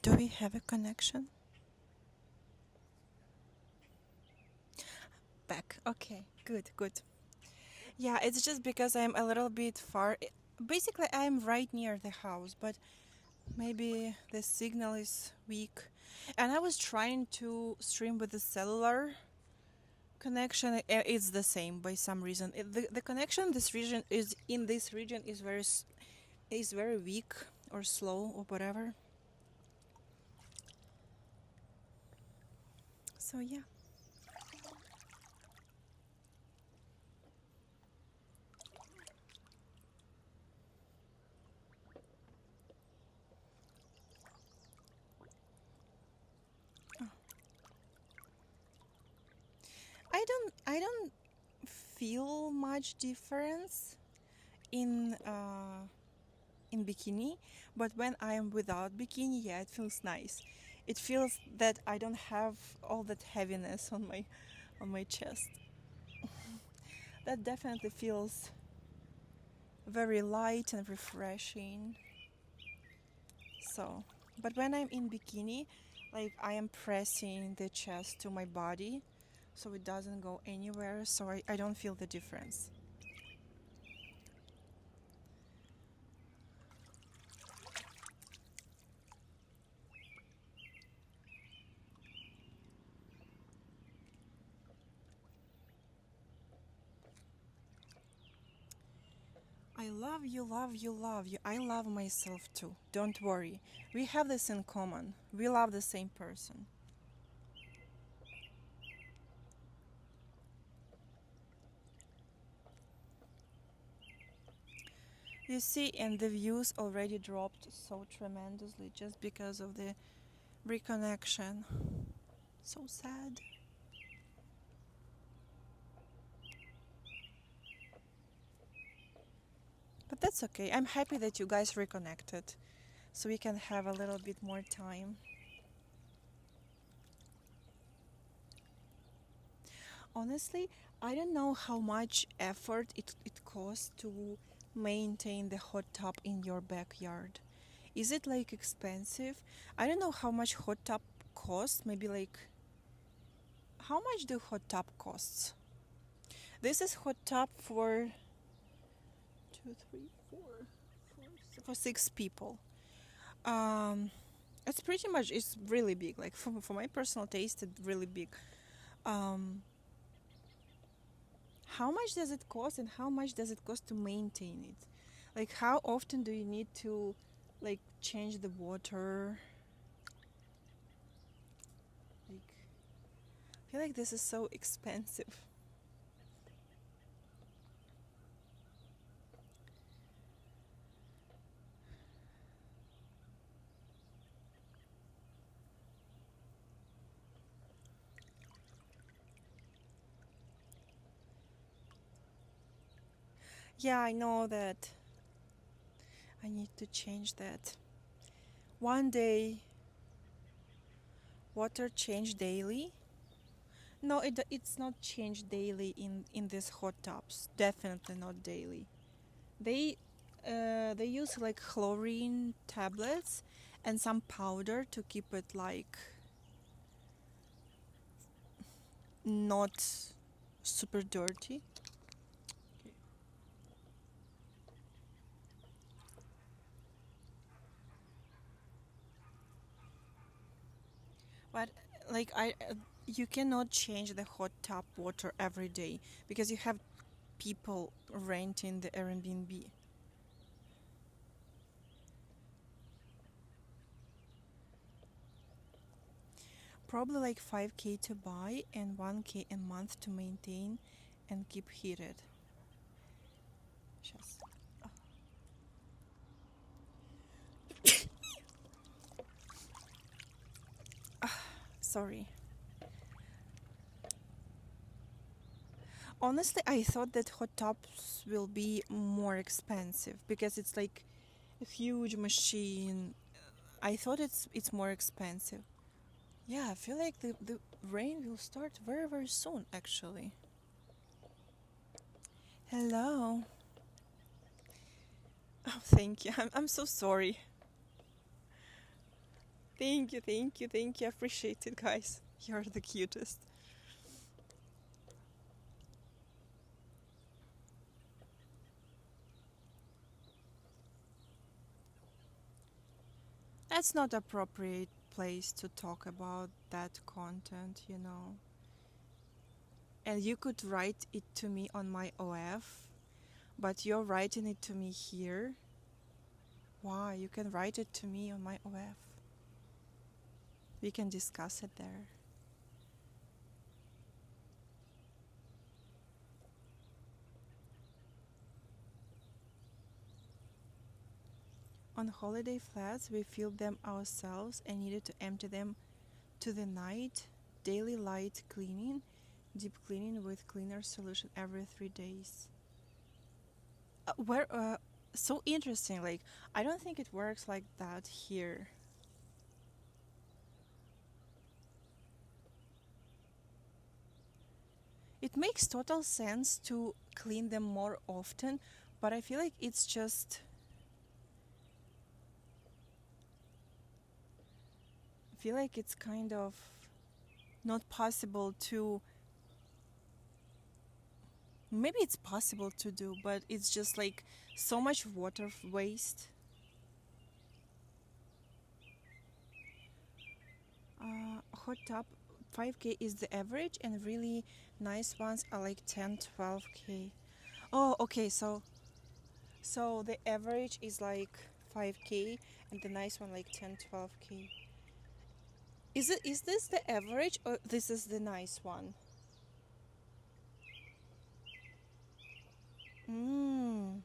Do we have a connection? Back. Okay, good, good. Yeah, it's just because I'm a little bit far. Basically, I'm right near the house, but maybe the signal is weak. And I was trying to stream with the cellular connection. It's the same by some reason. The connection in this region is is very weak or slow or whatever. So yeah. I don't feel much difference in in bikini, but when I am without bikini, yeah, it feels nice. It feels that I don't have all that heaviness on my chest. That definitely feels very light and refreshing. So, but when I'm in bikini, like I am pressing the chest to my body so it doesn't go anywhere, so I don't feel the difference. I love you, love you, love you. I love myself too. Don't worry. We have this in common. We love the same person. You see, and the views already dropped so tremendously just because of the reconnection. So sad. But that's okay. I'm happy that you guys reconnected so we can have a little bit more time. Honestly, I don't know how much effort it costs to maintain the hot tub in your backyard. Is it like expensive? I don't know how much hot tub costs. Maybe like how much do hot tub costs? This is hot tub for two, three, for 6 people. Um, it's pretty much it's really big. Like for my personal taste, it's really big. Um, how much does it cost, and how much does it cost to maintain it? Like how often do you need to like change the water? Like I feel like this is so expensive. Yeah, I know that. I need to change that. One day, water change daily. No, it's not changed daily in these hot tubs. Definitely not daily. They they use like chlorine tablets and some powder to keep it like not super dirty. Okay. But like you cannot change the hot tub water every day because you have people renting the Airbnb. Probably like 5K to buy and 1K a month to maintain and keep heated. Сейчас. Sorry. Honestly, I thought that hot tubs will be more expensive because it's like a huge machine. I thought it's more expensive. Yeah, I feel like the rain will start very very soon actually. Hello. Oh, thank you. I'm so sorry. Thank you, thank you, thank you. I appreciate it, guys. You're the cutest. That's not appropriate place to talk about that content, you know. And you could write it to me on my OF, but you're writing it to me here. Why? You can write it to me on my OF. We can discuss it there. On holiday flats, we filled them ourselves and needed to empty them to the night. Daily light cleaning, deep cleaning with cleaner solution every 3 days. Where so interesting. Like I don't think it works like that here. It makes total sense to clean them more often, but I feel like it's kind of not possible to. Maybe it's possible to do, but it's just like so much water waste. Hot tub 5K is the average, and really nice ones are like 10, 12K. Oh, okay. So the average is like 5K, and the nice one like 10, 12K. Is this the average, or this is the nice one? Mm.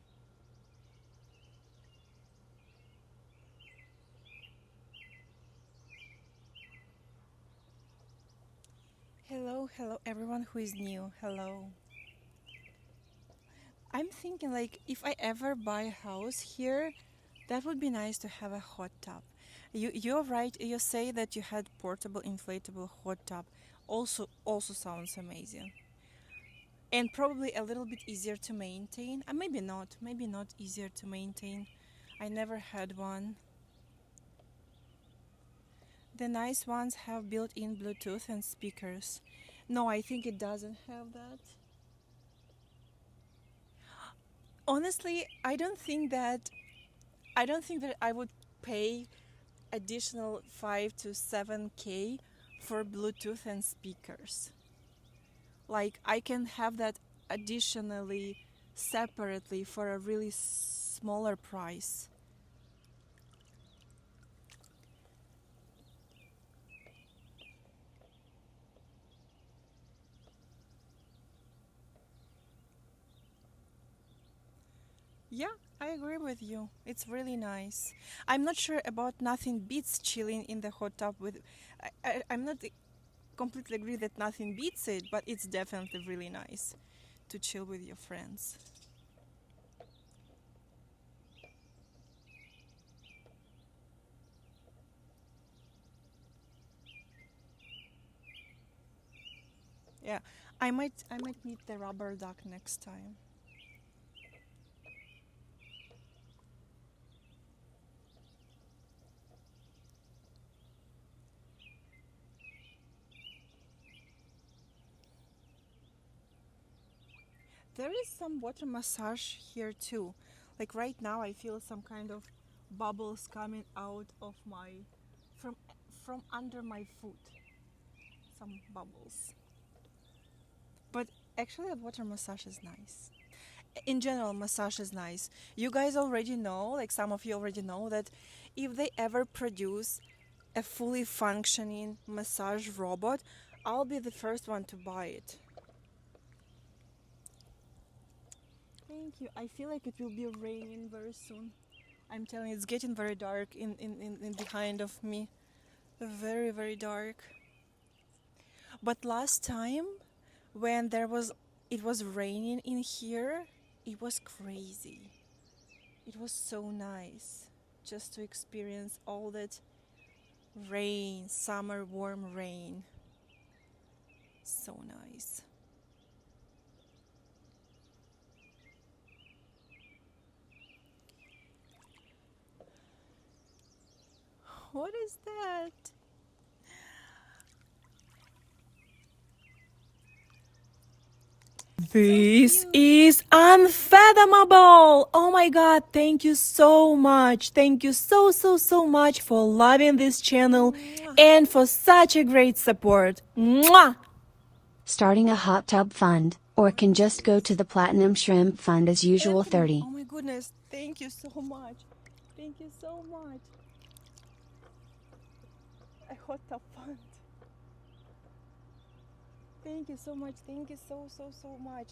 Hello, hello, everyone who is new. Hello. I'm thinking like if I ever buy a house here, that would be nice to have a hot tub. You're right. You say that you had portable inflatable hot tub. Also sounds amazing. And probably a little bit easier to maintain. Maybe not. Maybe not easier to maintain. I never had one. The nice ones have built-in Bluetooth and speakers. No, I think it doesn't have that. Honestly, I don't think that I would pay additional 5 to 7K for Bluetooth and speakers. Like I can have that additionally separately for a really smaller price. Yeah, I agree with you. It's really nice. I'm not sure about nothing beats chilling in the hot tub with. I'm not completely agree that nothing beats it, but it's definitely really nice to chill with your friends. Yeah, I might need the rubber duck next time. There is some water massage here too. Like right now, I feel some kind of bubbles coming out of my from from under my foot. Some bubbles. But actually, a water massage is nice. In general, massage is nice. You guys already know, like some of you already know, that if they ever produce a fully functioning massage robot, I'll be the first one to buy it. Thank you. I feel like it will be raining very soon. I'm telling you, it's getting very dark in behind of me. Very, very dark. But last time when it was raining in here, it was crazy. It was so nice just to experience all that rain, summer warm rain. So nice. What is that? This So cute. is unfathomable! Oh my god, thank you so much. Thank you so much for loving this channel Mwah. and for such a great support. Mwah! Starting a hot tub fund, or can just go to the Platinum Shrimp Fund as usual Anthony, 30. oh my goodness, thank you so much. Thank you so much. A hot tub fund. Thank you so much. Thank you so much.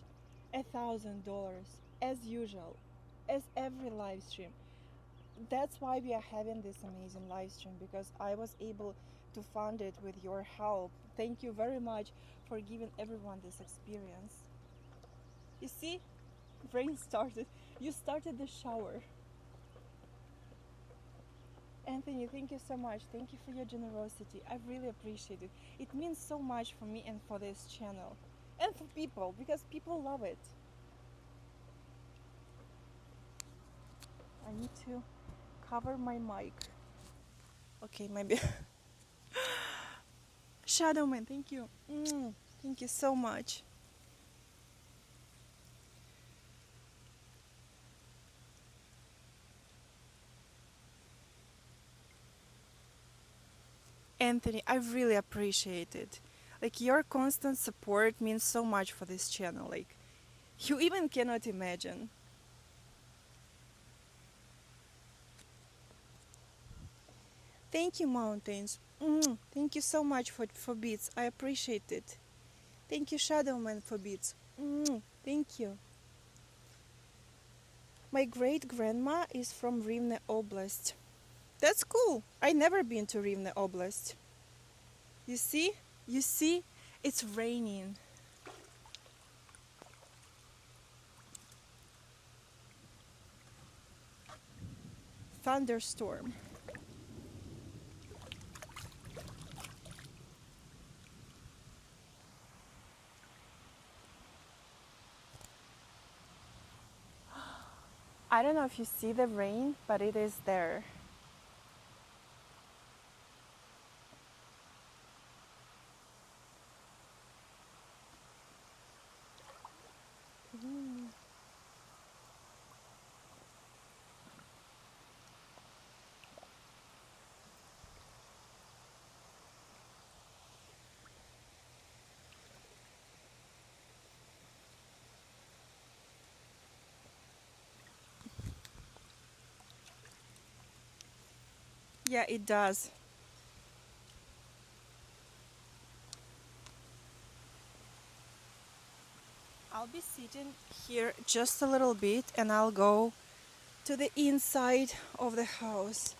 $1,000 as usual, as every live stream. That's why we are having this amazing live stream, because I was able to fund it with your help. Thank you very much for giving everyone this experience. You see, rain started. You started the shower. Anthony, thank you so much. Thank you for your generosity. I really appreciate it. It means so much for me and for this channel. And for people, because people love it. I need to cover my mic. Okay, maybe. Shadowman, thank you. Thank you so much. Anthony, I really appreciate it. Like, your constant support means so much for this channel. Like, you even cannot imagine. Thank you, mountains. Thank you so much for beats. I appreciate it. Thank you, Shadowman, for beats. Thank you. My great grandma is from Rivne Oblast. That's cool. I never been to Rivne Oblast. You see? You see? It's raining. Thunderstorm. I don't know if you see the rain, but it is there. Yeah, it does. I'll be sitting here just a little bit and I'll go to the inside of the house.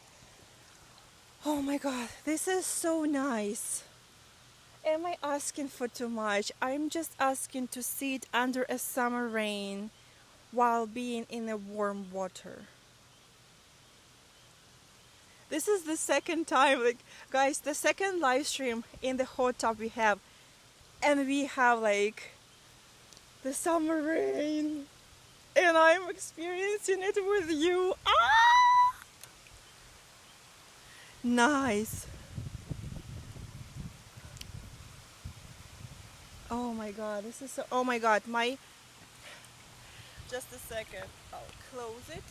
Oh my god, this is so nice. Am I asking for too much? I'm just asking to sit under a summer rain while being in a warm water. This is the second time, like, guys, the second live stream in the hot tub we have, and we have like the summer rain, and I'm experiencing it with you. Ah! Nice. Oh my god, this is so. Oh my god, my. Just a second. I'll close it.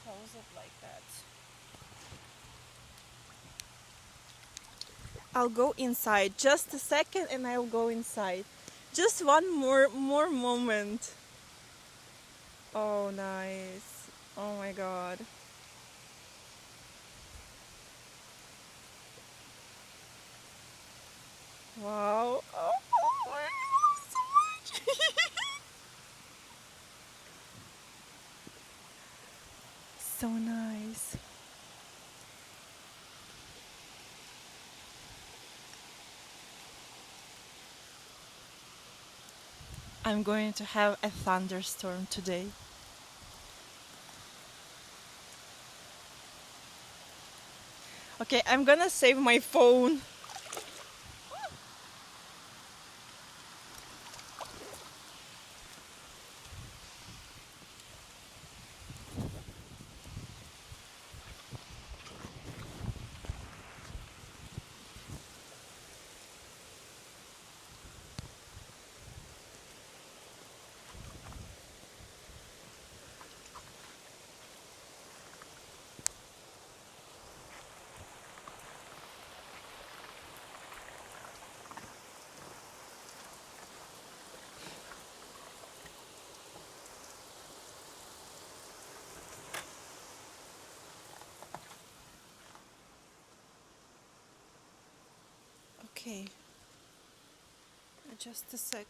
Close it like that. I'll go inside. Just a second, and I'll go inside. Just one more moment. Oh, nice. Oh my god. Wow. Oh, I love so much. So nice. I'm going to have a thunderstorm today. Okay, I'm gonna save my phone. Okay, just a second.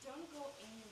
Don't go anywhere.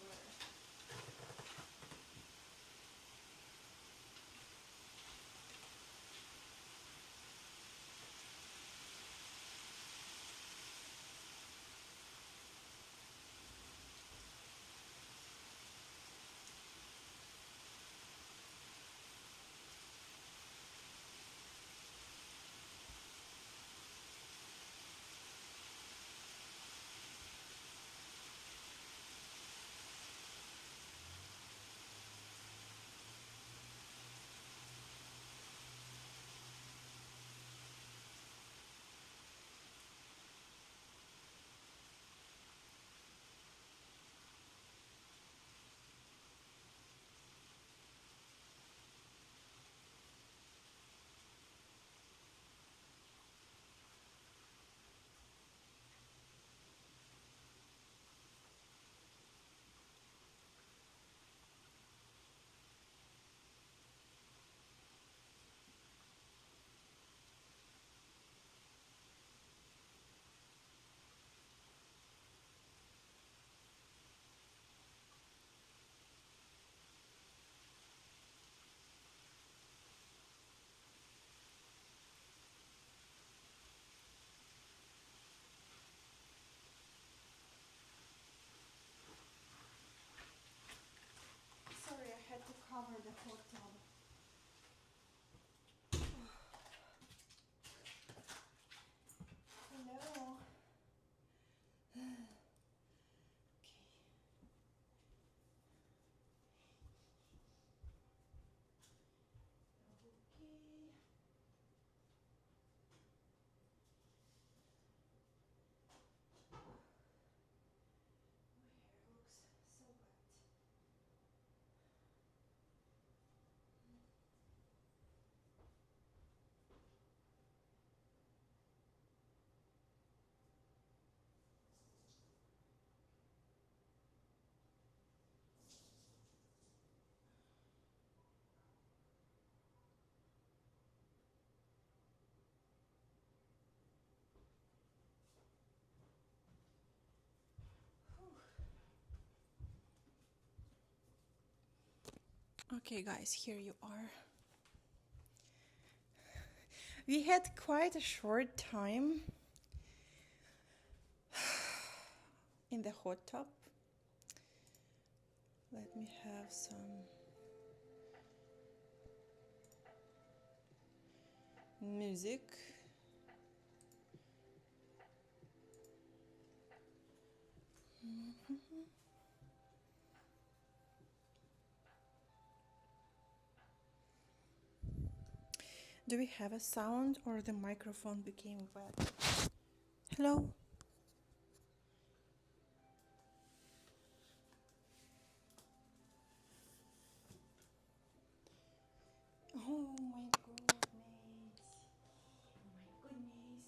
Sorry, I had to cover the hot tub. Hello. Okay. My hair looks so wet. Okay, guys, here you are. We had quite a short time in the hot tub. Let me have some music. Do we have a sound or the microphone became wet? Hello? Oh my goodness. Oh my goodness.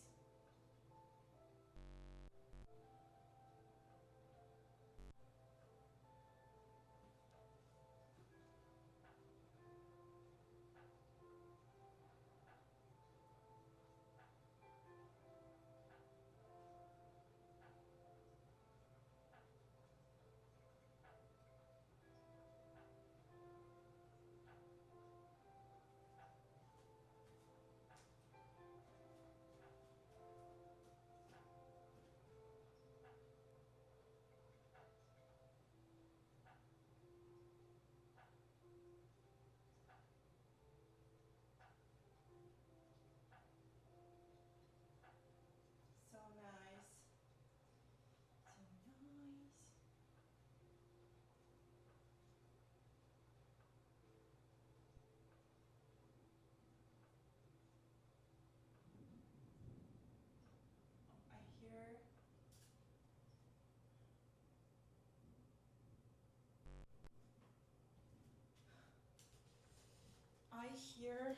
So nice. So nice. I hear I hear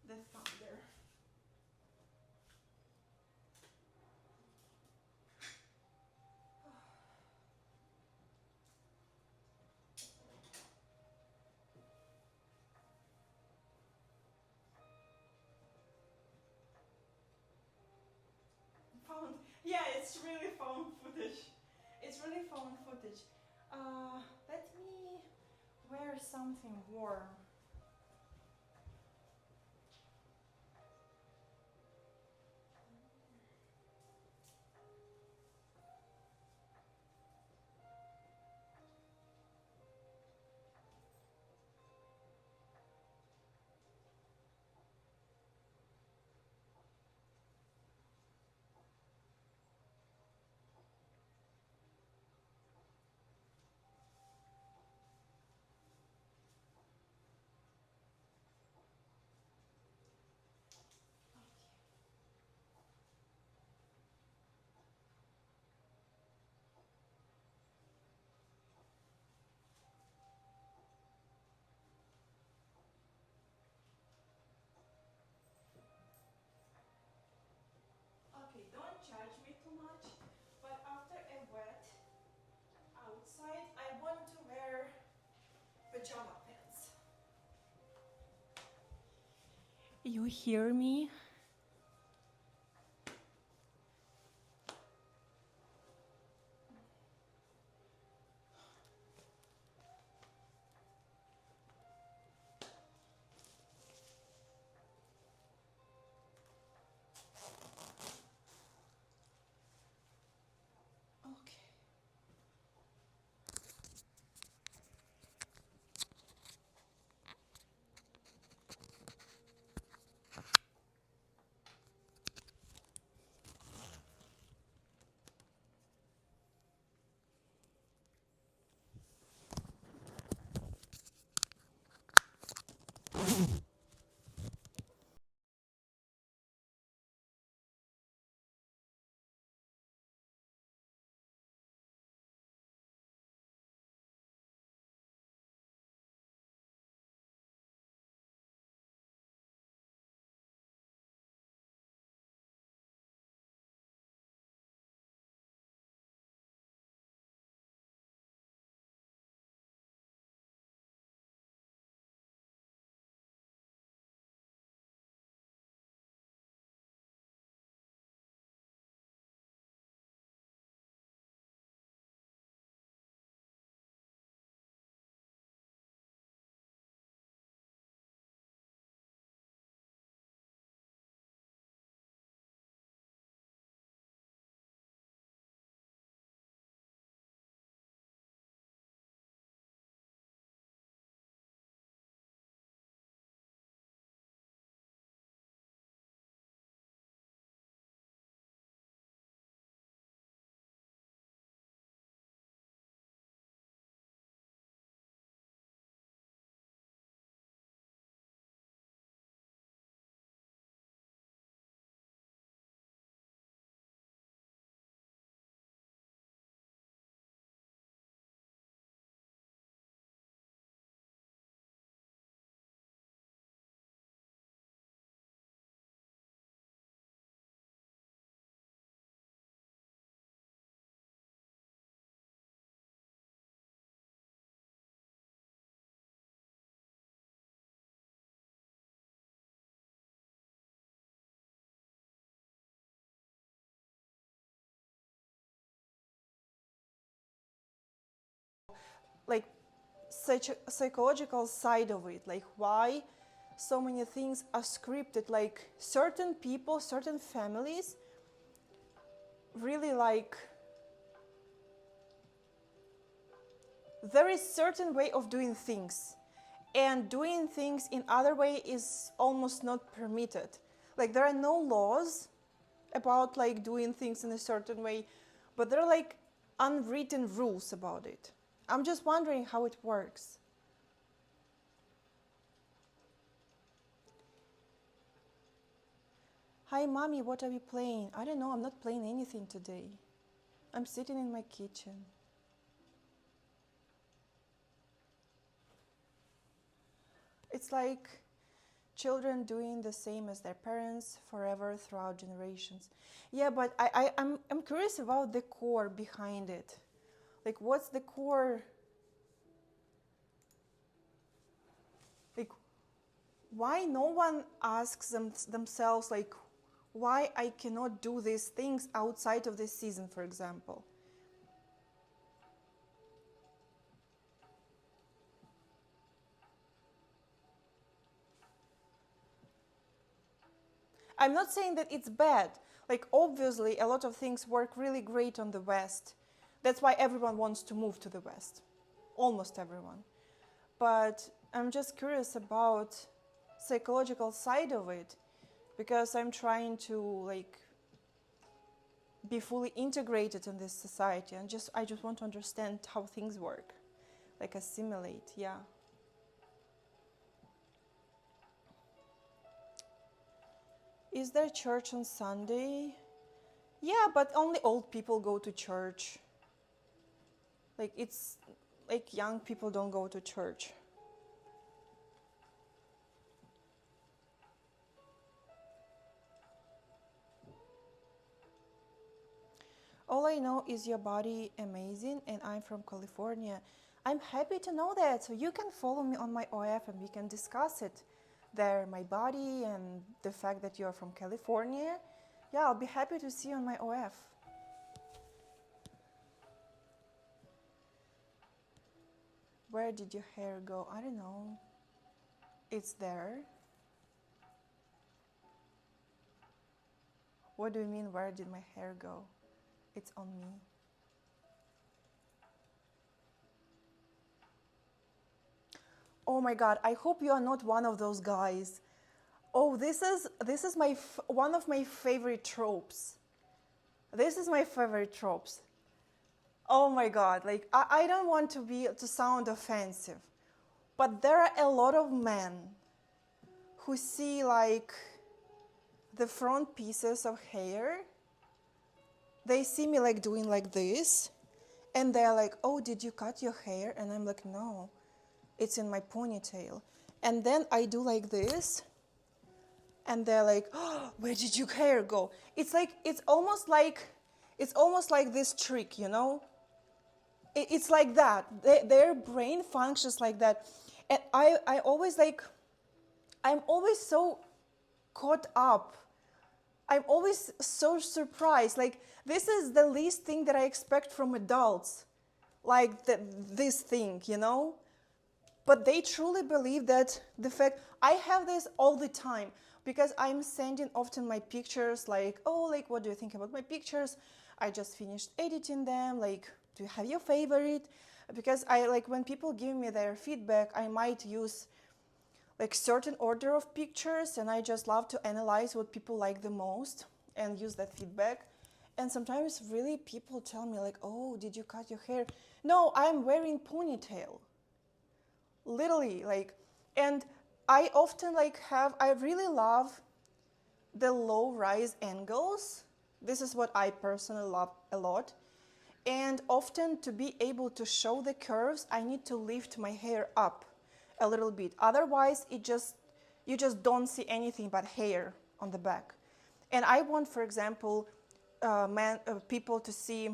the thunder. it's really phone footage. It's really phone footage. Let me wear something warm. Okay, don't judge me too much, but after a wet outside, I want to wear pajama pants. You hear me? Okay. Like such a psychological side of it, like why so many things are scripted, like certain people, certain families really like there is certain way of doing things and doing things in other way is almost not permitted. Like there are no laws about like doing things in a certain way, but there are like unwritten rules about it. I'm just wondering how it works. Hi mommy, what are we playing? I don't know, I'm not playing anything today. I'm sitting in my kitchen. It's like children doing the same as their parents forever throughout generations. Yeah, but I'm curious about the core behind it. Like, what's the core? Like, why no one asks themselves, like, why I cannot do these things outside of this season, for example. I'm not saying that it's bad. Like, obviously, a lot of things work really great on the West. That's why everyone wants to move to the West. Almost everyone. But I'm just curious about psychological side of it, because I'm trying to like be fully integrated in this society, and I just want to understand how things work, like assimilate. Yeah. Is there church on Sunday? Yeah, but only old people go to church. Like, it's like young people don't go to church. All I know is your body amazing, and I'm from California. I'm happy to know that. So you can follow me on my OF and we can discuss it there, my body and the fact that you're from California. Yeah, I'll be happy to see you on my OF. Where did your hair go? I don't know. It's there. What do you mean, where did my hair go? It's on me. Oh my God, I hope you are not one of those guys. Oh, this is one of my favorite tropes. This is my favorite tropes. Oh my God, like I don't want to sound offensive, but there are a lot of men who see like the front pieces of hair. They see me like doing like this, and they're like, oh, did you cut your hair? And I'm like, no, it's in my ponytail. And then I do like this, and they're like, oh, where did your hair go? It's almost like this trick, you know? It's like that. Their brain functions like that. And I'm always so caught up. I'm always so surprised. Like, this is the least thing that I expect from adults. Like, this thing, you know? But they truly believe that the fact, I have this all the time, because I'm sending often my pictures, like, oh, like, what do you think about my pictures? I just finished editing them, like, do you have your favorite? Because I, like, when people give me their feedback, I might use like certain order of pictures, and I just love to analyze what people like the most and use that feedback. And sometimes really people tell me like, oh, did you cut your hair? No, I'm wearing ponytail. Literally, like, and I often like I really love the low rise angles. This is what I personally love a lot. And often to be able to show the curves, I need to lift my hair up a little bit. Otherwise, you just don't see anything but hair on the back. And I want, for example, people to see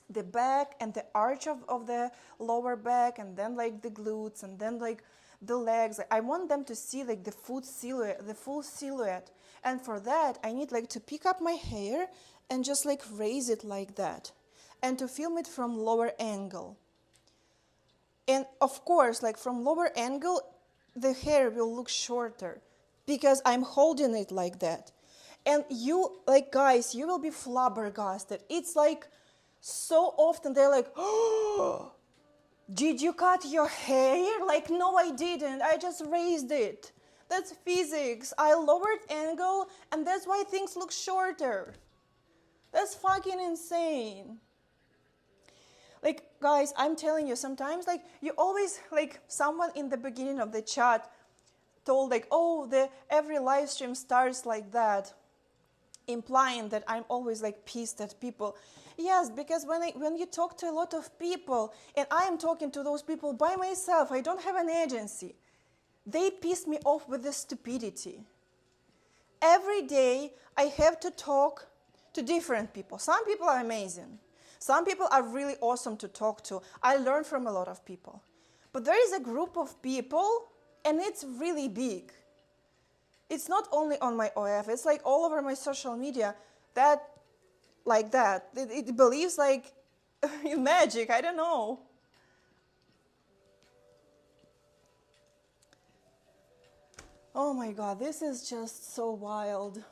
the back and the arch of the lower back, and then like the glutes, and then like the legs. I want them to see like the full silhouette. And for that, I need like to pick up my hair and just like raise it like that, and to film it from lower angle. And of course, like from lower angle, the hair will look shorter because I'm holding it like that. And you, like, guys, you will be flabbergasted. It's like so often they're like, oh, did you cut your hair? Like, no, I didn't. I just raised it. That's physics. I lowered angle, and that's why things look shorter. That's fucking insane. Like, guys, I'm telling you, sometimes, like, you always, like, someone in the beginning of the chat told, like, oh, every live stream starts like that, implying that I'm always, like, pissed at people. Yes, because when you talk to a lot of people, and I am talking to those people by myself, I don't have an agency, they piss me off with the stupidity. Every day, I have to talk to different people. Some people are amazing. Some people are really awesome to talk to. I learn from a lot of people. But there is a group of people, and it's really big. It's not only on my OF, it's like all over my social media that, like that. It believes like in magic, I don't know. Oh my God, this is just so wild.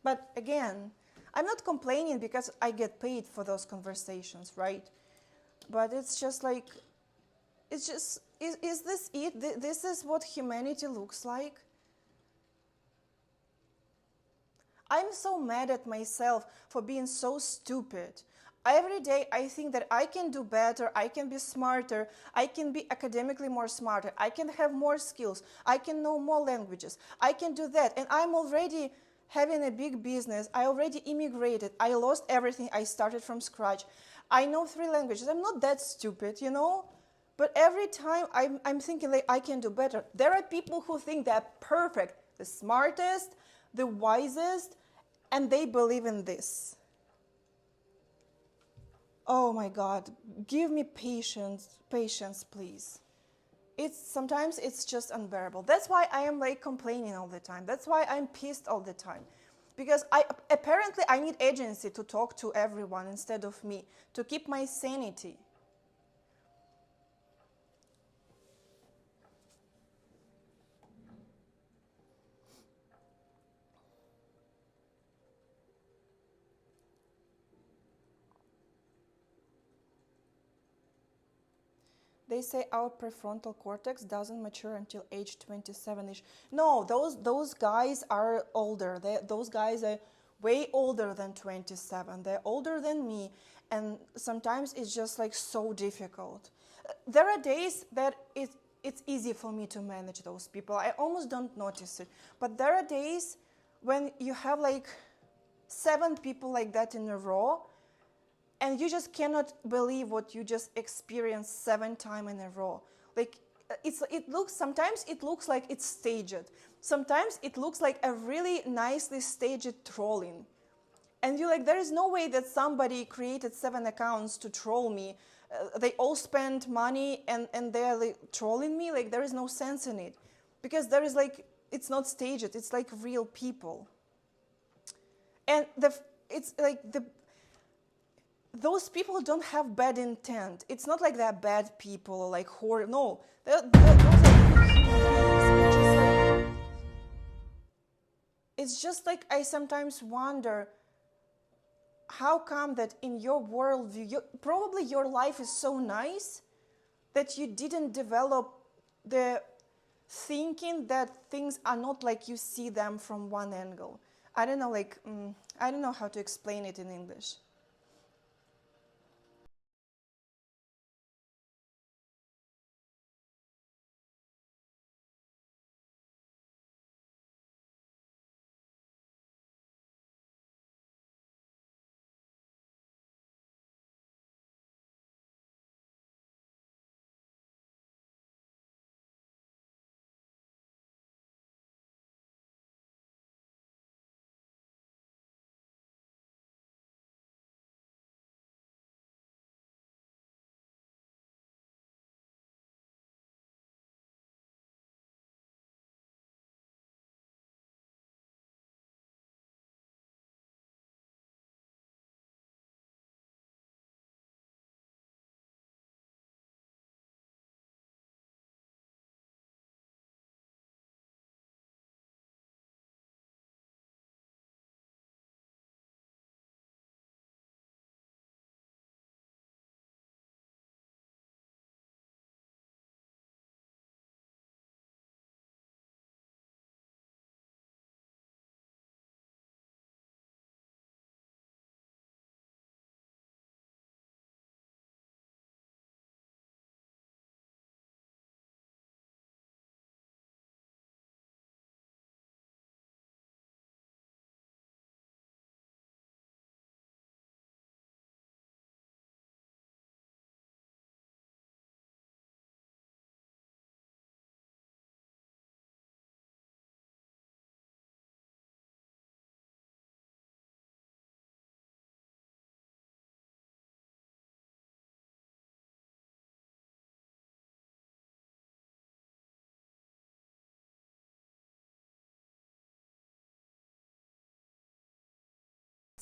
But again, I'm not complaining because I get paid for those conversations, right? But it's just like, it's just, is this it? This is what humanity looks like? I'm so mad at myself for being so stupid. Every day I think that I can do better, I can be smarter, I can be academically more smarter, I can have more skills, I can know more languages, I can do that. And I'm already having a big business, I already immigrated, I lost everything, I started from scratch. I know 3 languages, I'm not that stupid, you know? But every time I'm thinking like I can do better. There are people who think they're perfect, the smartest, the wisest, and they believe in this. Oh my God, give me patience, please. Sometimes it's just unbearable. That's why I am like complaining all the time. That's why I'm pissed all the time. Because apparently I need agency to talk to everyone instead of me, to keep my sanity. They say our prefrontal cortex doesn't mature until age 27-ish. No, those guys are older. Those guys are way older than 27. They're older than me, and sometimes it's just like so difficult. There are days that it's easy for me to manage those people. I almost don't notice it. But there are days when you have like 7 people like that in a row, and you just cannot believe what you just experienced 7 times in a row. Like sometimes it looks like it's staged. Sometimes it looks like a really nicely staged trolling. And you're like, there is no way that somebody created 7 accounts to troll me. They all spend money and they're like trolling me. Like there is no sense in it. Because there is like, it's not staged, it's like real people. And it's like those people don't have bad intent. It's not like they're bad people or like horror. No, those are good human beings. It's just like I sometimes wonder, how come that in your worldview, probably your life is so nice that you didn't develop the thinking that things are not like you see them from one angle. I don't know, like, I don't know how to explain it in English.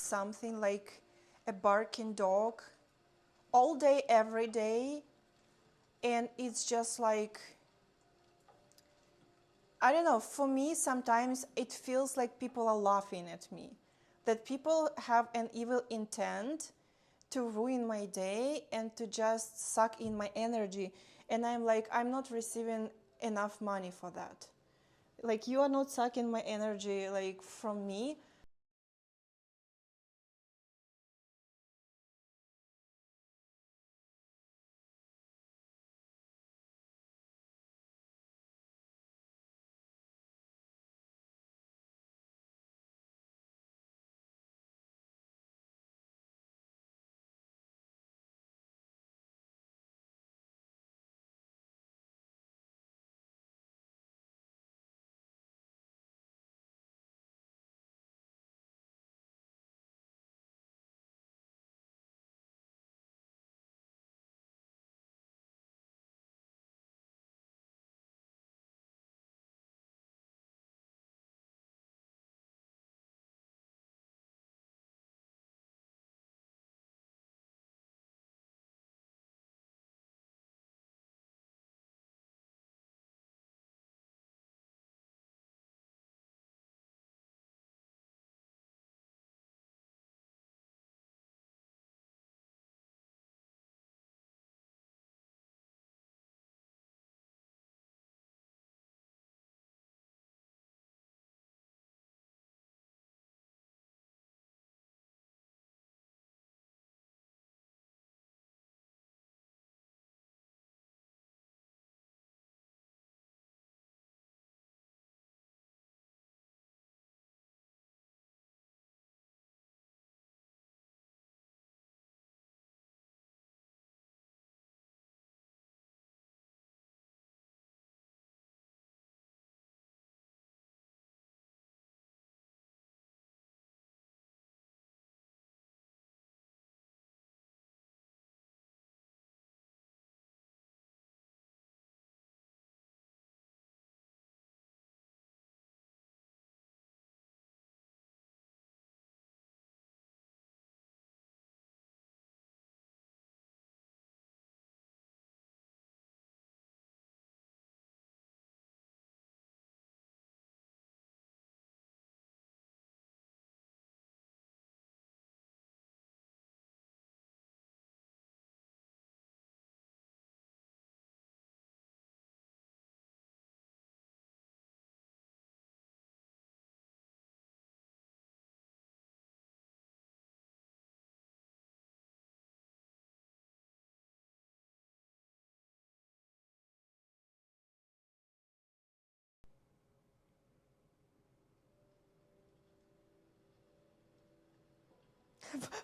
something like a barking dog all day, every day, and it's just like, I don't know, for me sometimes it feels like people are laughing at me, that people have an evil intent to ruin my day and to just suck in my energy. And I'm like, I'm not receiving enough money for that. Like, you are not sucking my energy, like, from me.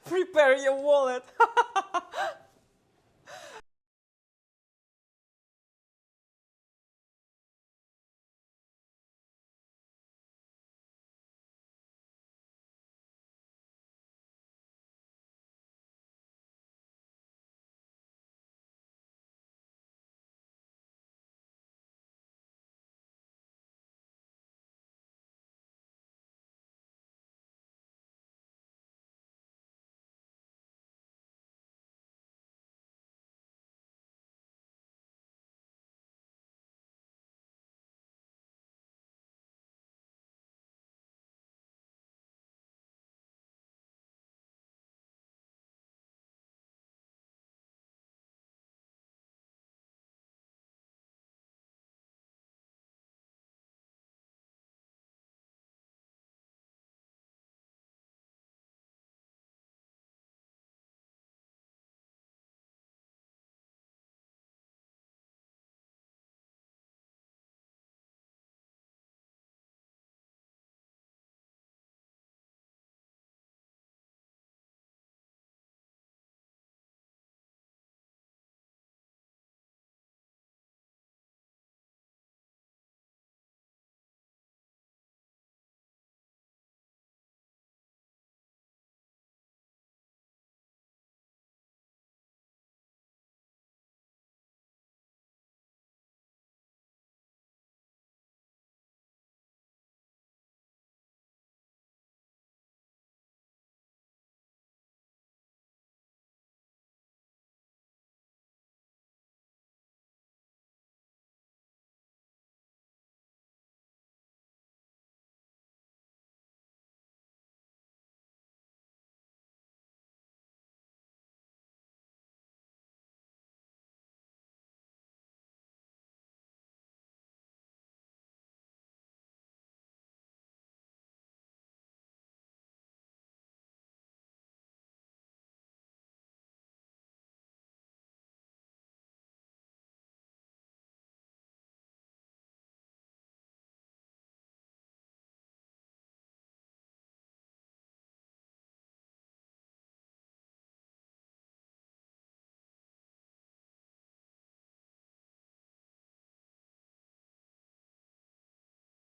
Prepare your wallet.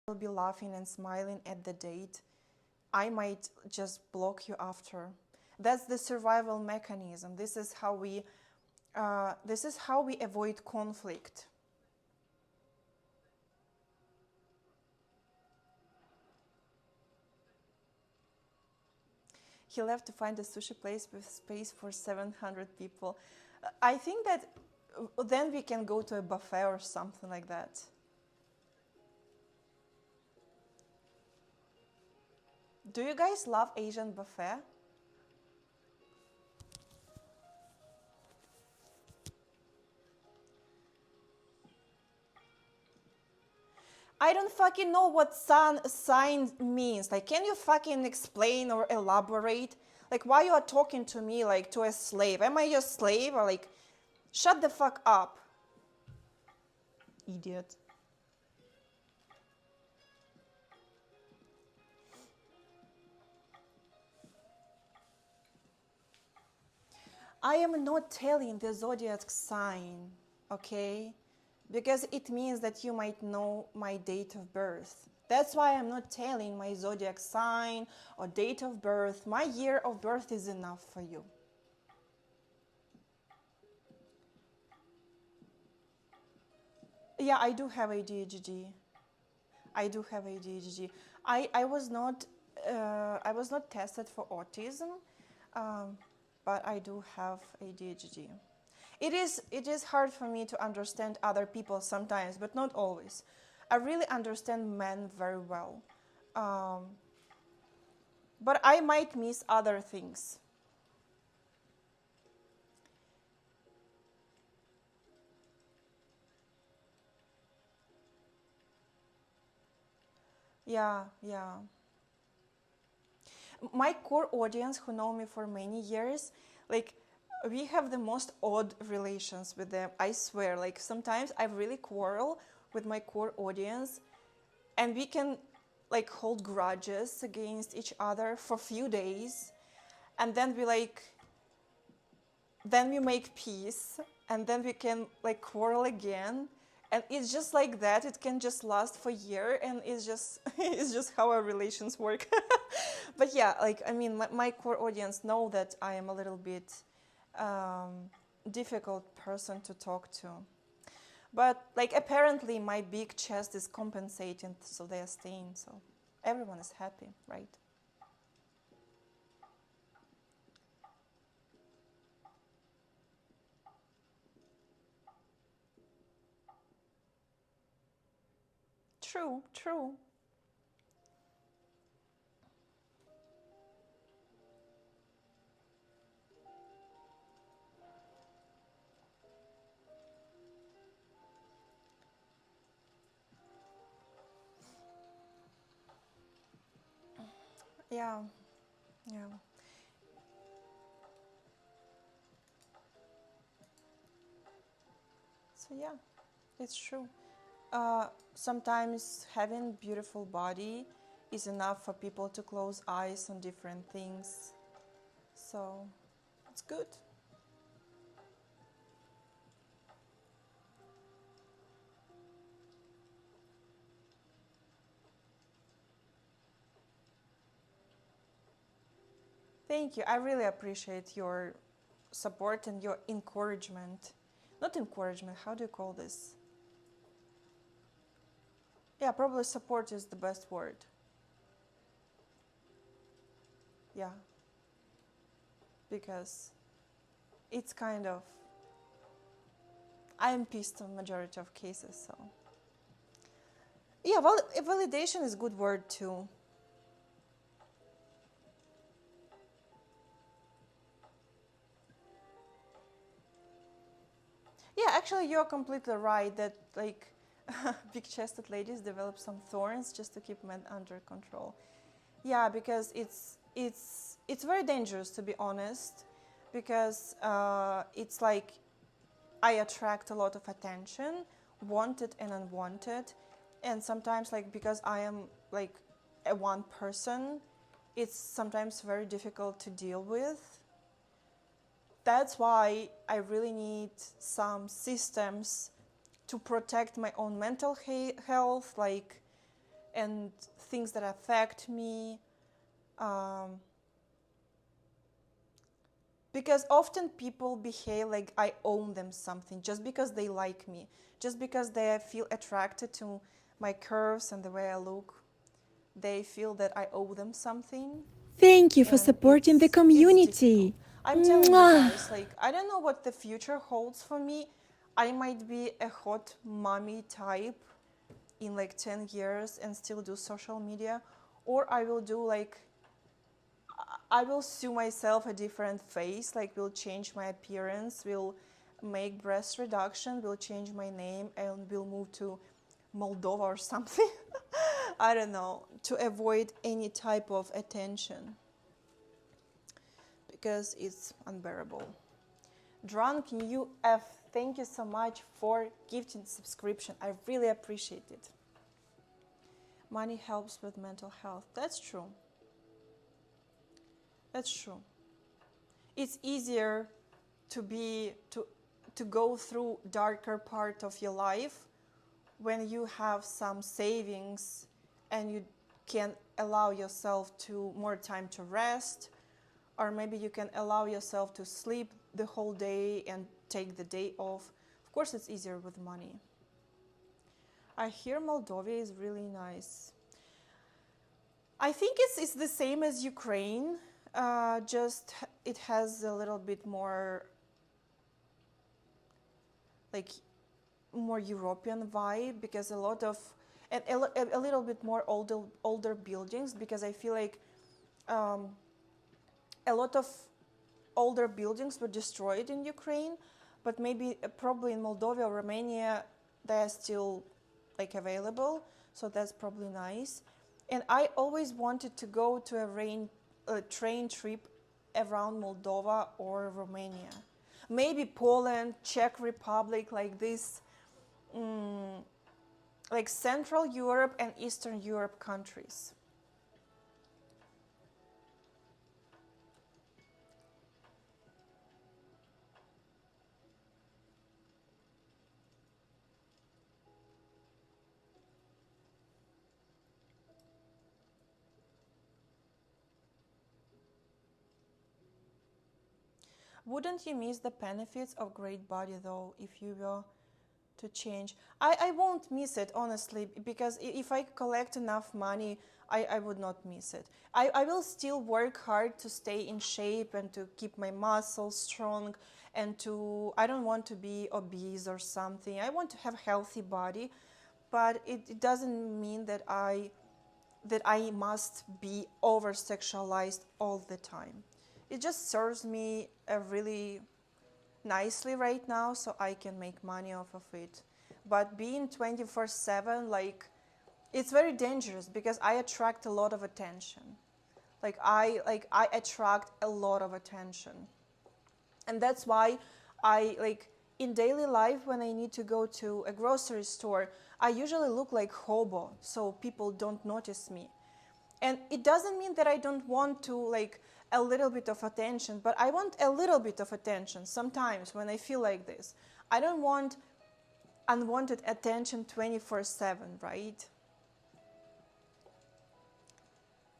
will be laughing and smiling at the date, I might just block you after. That's the survival mechanism. This is how we avoid conflict. He left to find a sushi place with space for 700 people. I think that then we can go to a buffet or something like that. Do you guys love Asian buffet? I don't fucking know what sign means. Like, can you fucking explain or elaborate? Like, why you are talking to me like to a slave? Am I your slave? Or like, shut the fuck up. Idiot. I am not telling the zodiac sign, okay? Because it means that you might know my date of birth. That's why I'm not telling my zodiac sign or date of birth. My year of birth is enough for you. Yeah, I do have ADHD. I do have ADHD. I was not tested for autism, but I do have ADHD. It is hard for me to understand other people sometimes, but not always. I really understand men very well, but I might miss other things. Yeah, yeah. My core audience who know me for many years, like, we have the most odd relations with them. I swear, like, sometimes I really quarrel with my core audience, and we can like hold grudges against each other for a few days, and then we make peace, and then we can like quarrel again, and it's just like that. It can just last for a year, and it's just it's just how our relations work. But yeah, like, I mean, my core audience know that I am a little bit difficult person to talk to, but like, apparently my big chest is compensating, so they are staying, so everyone is happy, right? True, true. Yeah, yeah. So yeah, it's true. Sometimes having beautiful body is enough for people to close eyes on different things. So it's good. Thank you. I really appreciate your support and your encouragement. Not encouragement, how do you call this? Yeah, probably support is the best word. Yeah. Because it's kind of, I am pissed on majority of cases, so. Yeah, well, validation is a good word too. Yeah, actually, you're completely right that like big-chested ladies develop some thorns just to keep men under control. Yeah, because it's very dangerous, to be honest, because it's like I attract a lot of attention, wanted and unwanted, and sometimes, like, because I am like a one person, it's sometimes very difficult to deal with. That's why I really need some systems to protect my own mental health, like and things that affect me. Because often people behave like I own them something just because they like me, just because they feel attracted to my curves and the way I look. They feel that I owe them something, Thank you for and supporting the it's difficult. community. I'm telling you Mwah. guys, like I don't know what the future holds for me. I might be a hot mommy type in like 10 years and still do social media, or I will do like I will sue myself a different face, like will change my appearance, will make breast reduction, will change my name, and will move to Moldova or something. I don't know, to avoid any type of attention because it's unbearable. Drunk in UF, thank you so much for gifting subscription. I really appreciate it. Money helps with mental health. That's true. That's true. It's easier to go through darker part of your life when you have some savings and you can allow yourself to more time to rest, or maybe you can allow yourself to sleep the whole day and take the day off. Of course, it's easier with money. I hear Moldova is really nice. I think it's the same as Ukraine. Just it has a little bit more like more European vibe, because a lot of and a little bit more older buildings, because I feel like a lot of older buildings were destroyed in Ukraine, but maybe probably in Moldova or Romania they are still like available, so that's probably nice. And I always wanted to go to a train trip around Moldova or Romania. Maybe Poland, Czech Republic, like this, like Central Europe and Eastern Europe countries. Wouldn't you miss the benefits of great body though if you were to change? I won't miss it, honestly, because if I collect enough money, I would not miss it. I will still work hard to stay in shape and to keep my muscles strong, and I don't want to be obese or something. I want to have a healthy body, but it doesn't mean that I must be over sexualized all the time. It just serves me really nicely right now, so I can make money off of it. But being 24/7, like, it's very dangerous because I attract a lot of attention. I attract a lot of attention. And that's why in daily life, when I need to go to a grocery store, I usually look like hobo, so people don't notice me. And it doesn't mean that I don't want to a little bit of attention, but I want a little bit of attention sometimes when I feel like this. I don't want unwanted attention 24/7, right?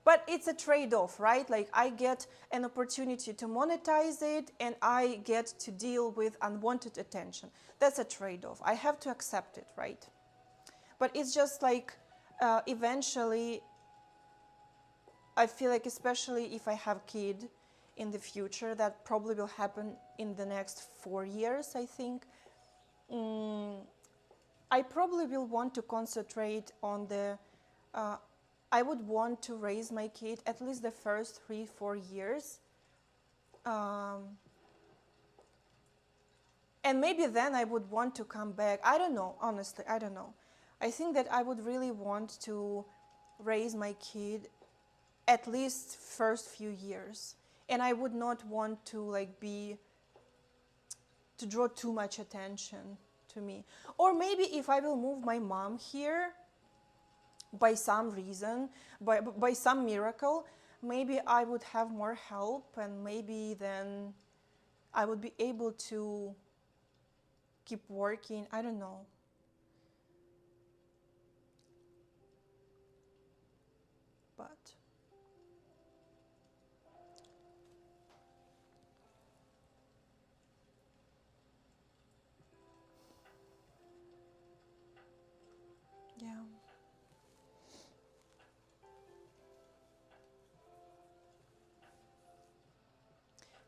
But it's a trade-off, right? Like, I get an opportunity to monetize it and I get to deal with unwanted attention. That's a trade-off. I have to accept it, right? But it's just eventually, I feel like, especially if I have a kid in the future, that probably will happen in the next 4 years, I think. I probably will want to concentrate on I would want to raise my kid at least the first 3-4 years. And maybe then I would want to come back. I don't know, honestly, I don't know. I think that I would really want to raise my kid at least first few years. And I would not want to to draw too much attention to me. Or maybe if I will move my mom here by some reason, by some miracle, maybe I would have more help, and maybe then I would be able to keep working. I don't know.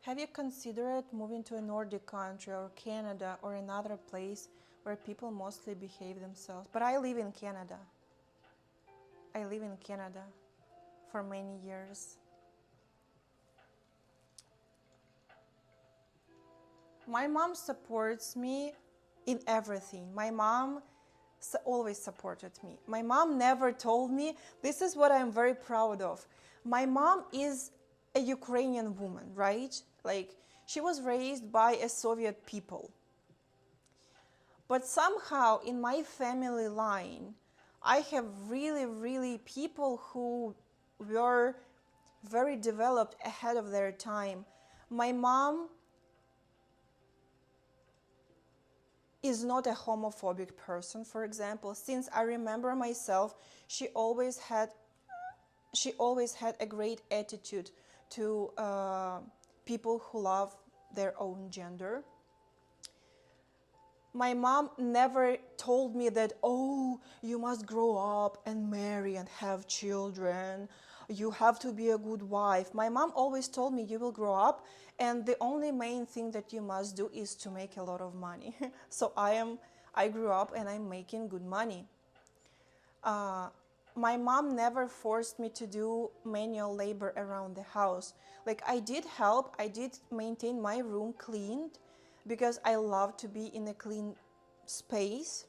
Have you considered moving to a Nordic country or Canada or another place where people mostly behave themselves? But I live in Canada. I live in Canada for many years. My mom supports me in everything. My mom always supported me. My mom never told me, this is what I'm very proud of. My mom is a Ukrainian woman, right? Like, she was raised by a Soviet people. But somehow in my family line, I have really people who were very developed ahead of their time. My mom is not a homophobic person, for example. Since I remember myself, she always had a great attitude to people who love their own gender. My mom never told me that, oh, you must grow up and marry and have children. You have to be a good wife. My mom always told me, you will grow up and the only main thing that you must do is to make a lot of money. So I grew up and I'm making good money. My mom never forced me to do manual labor around the house. Like, I did help, I did maintain my room cleaned because I love to be in a clean space.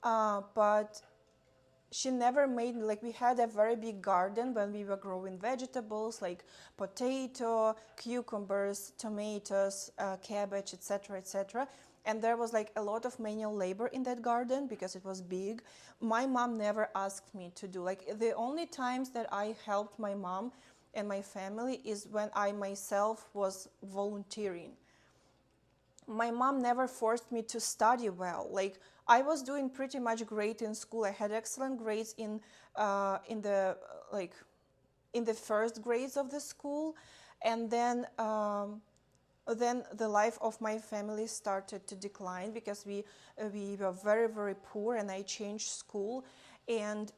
But she never made, like, we had a very big garden when we were growing vegetables like potato, cucumbers, tomatoes, cabbage, etc., etc. And there was like a lot of manual labor in that garden because it was big. My mom never asked me to do, like, the only times that I helped my mom and my family is when I myself was volunteering. My mom never forced me to study well. Like, I was doing pretty much great in school. I had excellent grades in the first grades of the school, and then the life of my family started to decline because we were very poor, and I changed school, and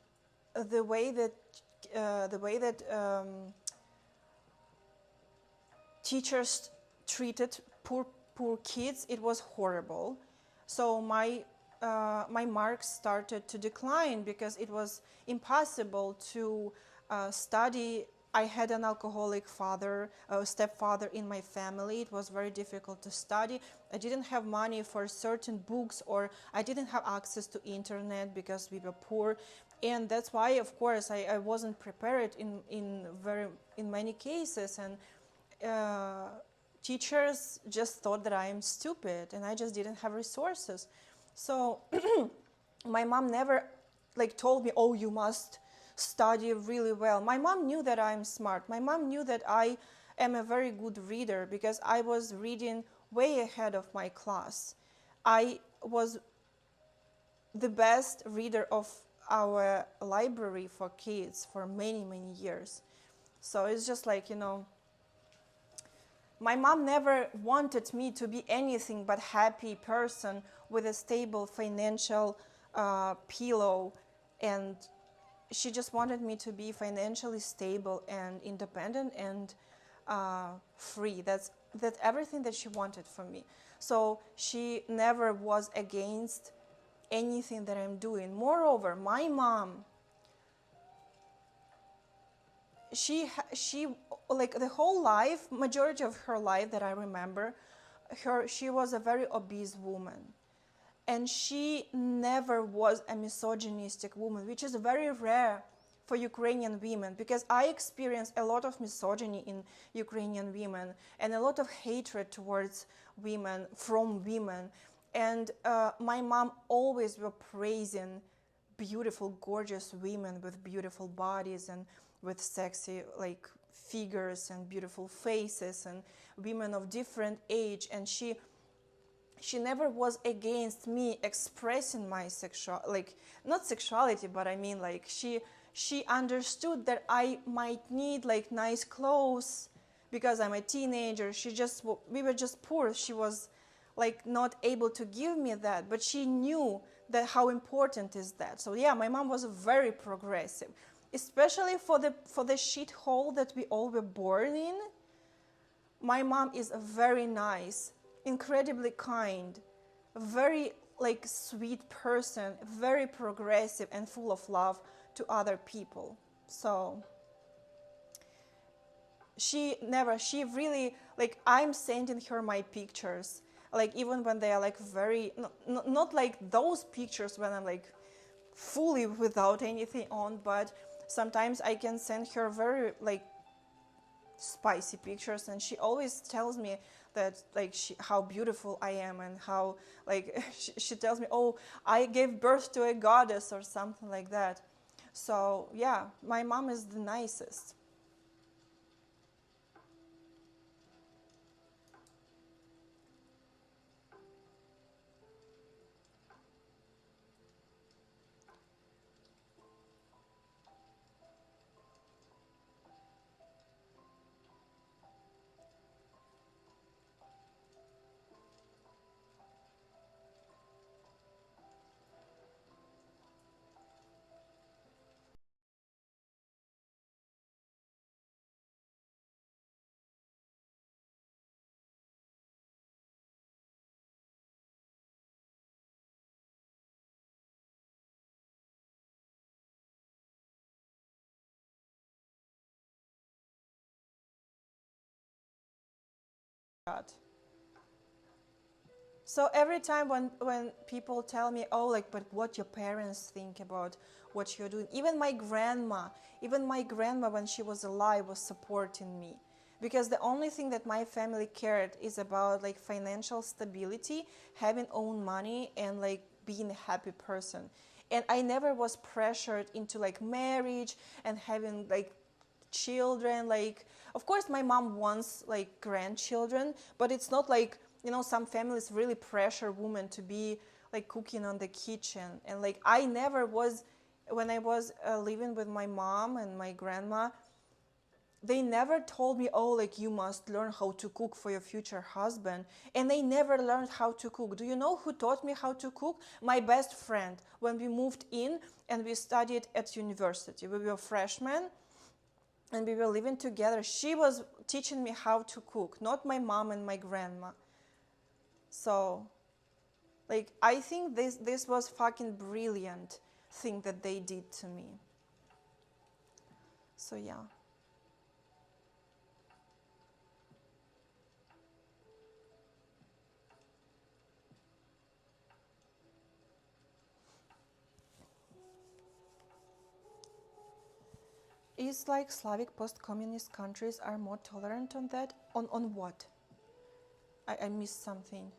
the way that teachers treated poor kids, it was horrible. So my marks started to decline because it was impossible to study. I had an alcoholic stepfather in my family. It was very difficult to study. I didn't have money for certain books, or I didn't have access to internet because we were poor. And that's why, of course, I wasn't prepared in many cases. And teachers just thought that I am stupid and I just didn't have resources. So my mom never told me, oh, you must study really well. My mom knew that I'm smart. My mom knew that I am a very good reader because I was reading way ahead of my class. I was the best reader of our library for kids for many years. So it's just like, my mom never wanted me to be anything but happy person with a stable financial pillow, and she just wanted me to be financially stable and independent and free. That's everything that she wanted from me. So she never was against anything that I'm doing. Moreover, my mom, she like the whole life, majority of her life that I remember, she was a very obese woman. And she never was a misogynistic woman, which is very rare for Ukrainian women, because I experienced a lot of misogyny in Ukrainian women and a lot of hatred towards women from women. And my mom always was praising beautiful, gorgeous women with beautiful bodies and with sexy figures and beautiful faces, and women of different age. And she never was against me expressing my not sexuality, but I mean she understood that I might need nice clothes because I'm a teenager. We were just poor. She was not able to give me that, but she knew that how important is that. So yeah, my mom was very progressive, especially for the shithole that we all were born in. my mom is very nice, incredibly kind, very like sweet person, very progressive and full of love to other people. So she really, like, I'm sending her my pictures, like even when they are like very not like those pictures when I'm like fully without anything on, but sometimes I can send her very like spicy pictures, and she always tells me that like how beautiful I am, and how like she tells me, oh, I gave birth to a goddess or something like that. So yeah, my mom is the nicest. God. So every time when people tell me, oh, like, but what your parents think about what you're doing, even my grandma when she was alive was supporting me, because the only thing that my family cared is about like financial stability, having own money, and like being a happy person. And I never was pressured into like marriage and having like children. Like, of course my mom wants like grandchildren, but it's not like, you know, some families really pressure women to be like cooking on the kitchen. And like I never was, when I was living with my mom and my grandma, they never told me, oh, like you must learn how to cook for your future husband. And they never learned how to cook. Do you know who taught me how to cook? My best friend. When we moved in and we studied at university, we were freshmen and we were living together, she was teaching me how to cook, not my mom and my grandma. So like I think this was fucking brilliant thing that they did to me. So yeah. Is like Slavic post-communist countries are more tolerant on that? On what? I missed something.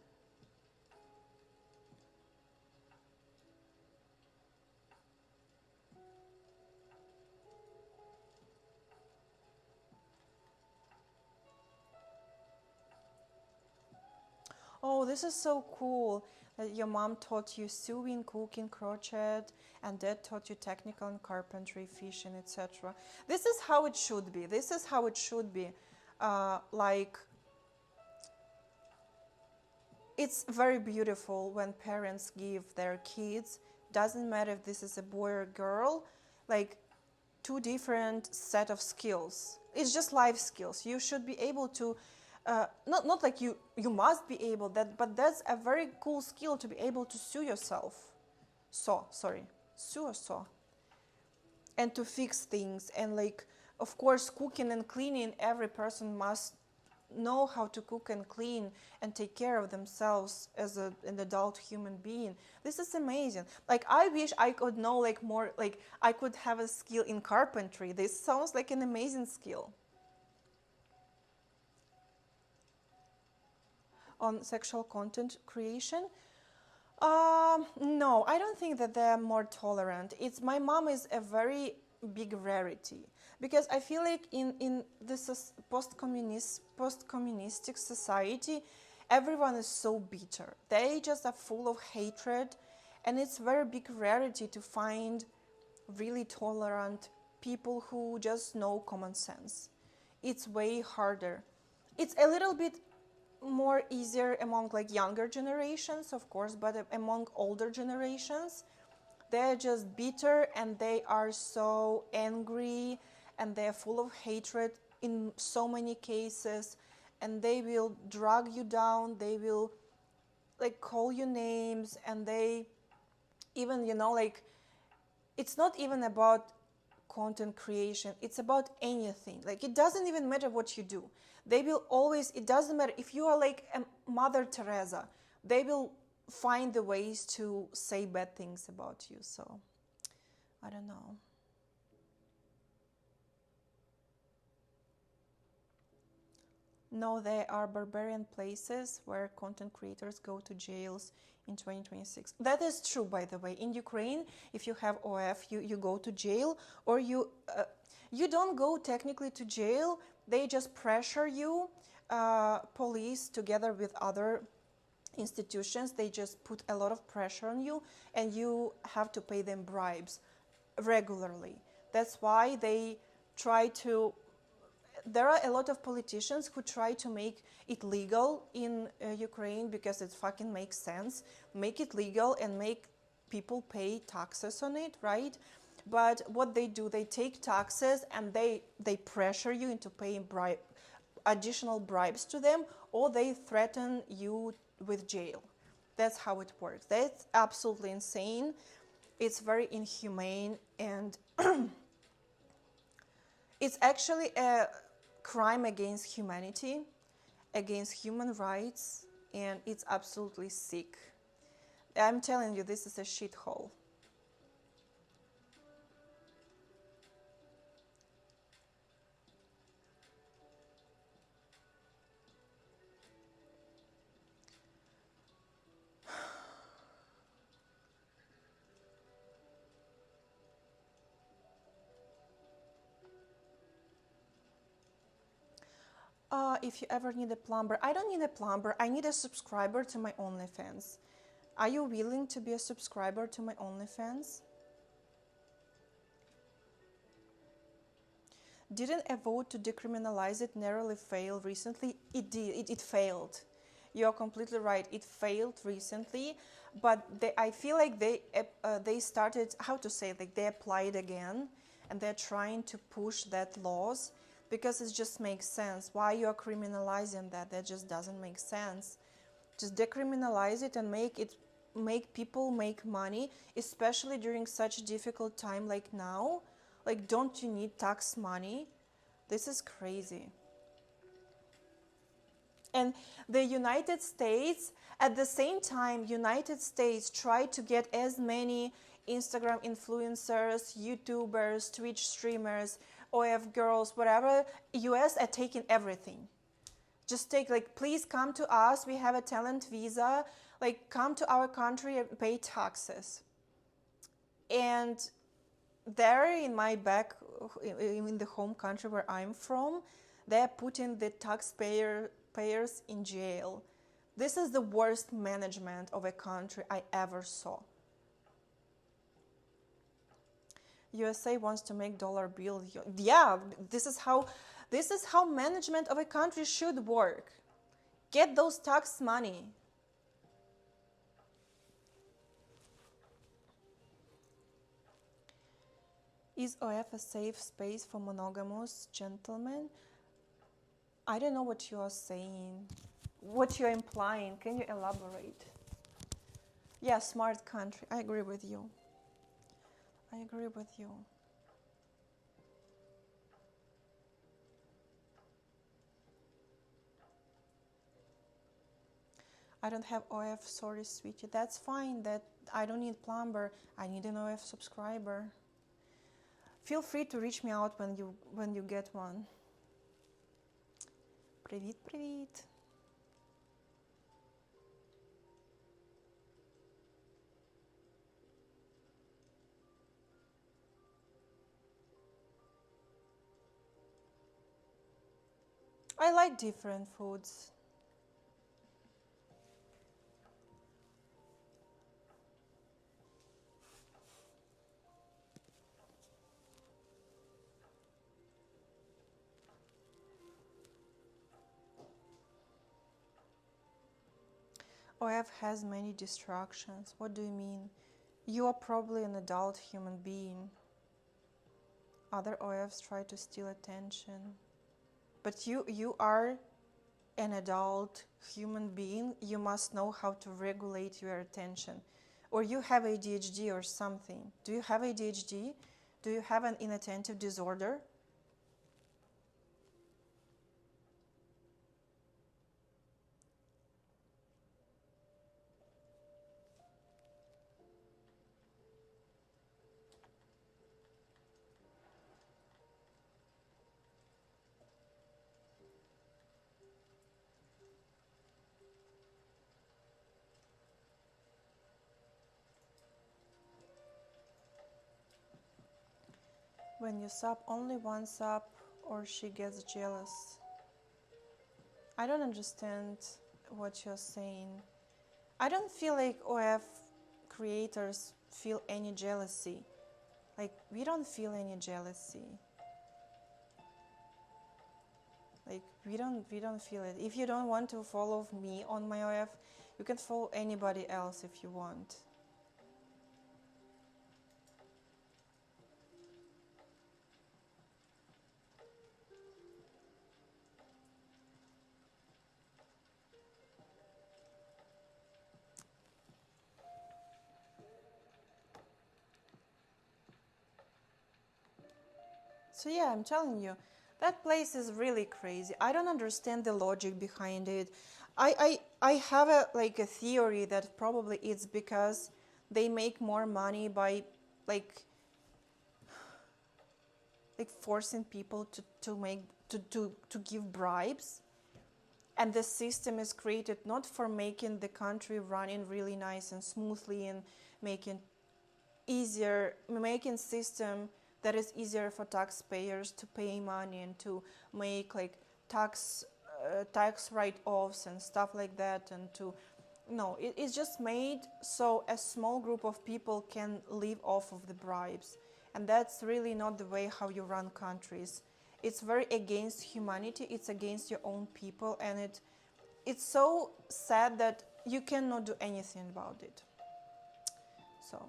Oh, this is so cool that your mom taught you sewing, cooking, crochet, and dad taught you technical and carpentry, fishing, etc. This is how it should be. This is how it should be. Like, it's very beautiful when parents give their kids, doesn't matter if this is a boy or girl, like two different set of skills. It's just life skills. You should be able to, not like you must be able that, but that's a very cool skill to be able to sew yourself. Sew or sew, and to fix things. And like, of course, cooking and cleaning, every person must know how to cook and clean and take care of themselves as an adult human being. This is amazing. Like, I wish I could know like more, like I could have a skill in carpentry. This sounds like an amazing skill. On sexual content creation, no, I don't think that they're more tolerant. It's, my mom is a very big rarity, because I feel like in this post-communistic society, everyone is so bitter. They just are full of hatred, and it's very big rarity to find really tolerant people who just know common sense. It's way harder. It's a little bit more easier among like younger generations, of course, but among older generations, they're just bitter, and they are so angry, and they're full of hatred in so many cases. and they will drag you down. They will like call you names, and they even, like, it's not even about content creation, it's about anything. Like, it doesn't even matter what you do. They will always, it doesn't matter if you are like a Mother Teresa, they will find the ways to say bad things about you. So I don't know. No, there are barbarian places where content creators go to jails in 2026. That is true, by the way. In Ukraine, if you have OF, you go to jail, or you don't go technically to jail. They just pressure you. Police, together with other institutions, they just put a lot of pressure on you, and you have to pay them bribes regularly. That's why they try to. There are a lot of politicians who try to make it legal in Ukraine because it fucking makes sense. Make it legal and make people pay taxes on it, right? But what they do, they take taxes and they pressure you into paying additional bribes to them, or they threaten you with jail. That's how it works. That's absolutely insane. It's very inhumane, and it's actually a crime against humanity, against human rights, and it's absolutely sick. I'm telling you, this is a shithole. If you ever need a plumber, I don't need a plumber. I need a subscriber to my OnlyFans. Are you willing to be a subscriber to my OnlyFans? Didn't a vote to decriminalize it narrowly fail recently? It did. It failed. You're completely right. It failed recently, but I feel like they started, how to say, like they applied again, and they're trying to push that laws, because it just makes sense. Why you're criminalizing that? That just doesn't make sense. Just decriminalize it and make people make money, especially during such a difficult time like now. Like, don't you need tax money? This is crazy. And the United States, at the same time, United States tried to get as many Instagram influencers, YouTubers, Twitch streamers, OF girls, whatever. US are taking everything. Just take, like, please come to us. We have a talent visa. Like, come to our country and pay taxes. And there in my in the home country where I'm from, they're putting the taxpayers in jail. This is the worst management of a country I ever saw. USA wants to make dollar bill. Yeah, this is how management of a country should work. Get those tax money. Is OF a safe space for monogamous gentlemen? I don't know what you are saying, what you're implying. Can you elaborate? Yeah, smart country. I agree with you. I agree with you. I don't have OF, sorry, sweetie. That's fine. That I don't need plumber. I need an OF subscriber. Feel free to reach me out when you get one. Привіт, привіт. I like different foods. OF has many distractions. What do you mean? You are probably an adult human being. Other OFs try to steal attention. But you are an adult human being, you must know how to regulate your attention. Or you have ADHD or something. Do you have ADHD? Do you have an inattentive disorder? When you sub only one sub, or she gets jealous. I don't understand what you're saying. I don't feel like OF creators feel any jealousy. Like, we don't feel any jealousy. Like, we don't feel it. If you don't want to follow me on my OF, you can follow anybody else if you want. So yeah, I'm telling you, that place is really crazy. I don't understand the logic behind it. I have a theory that probably it's because they make more money by like forcing people to give bribes. And the system is created not for making the country running really nice and smoothly and making system that is easier for taxpayers to pay money and to make like tax write-offs and stuff like that, and to no, it's just made so a small group of people can live off of the bribes, and that's really not the way how you run countries. It's very against humanity, it's against your own people, and it's so sad that you cannot do anything about it. So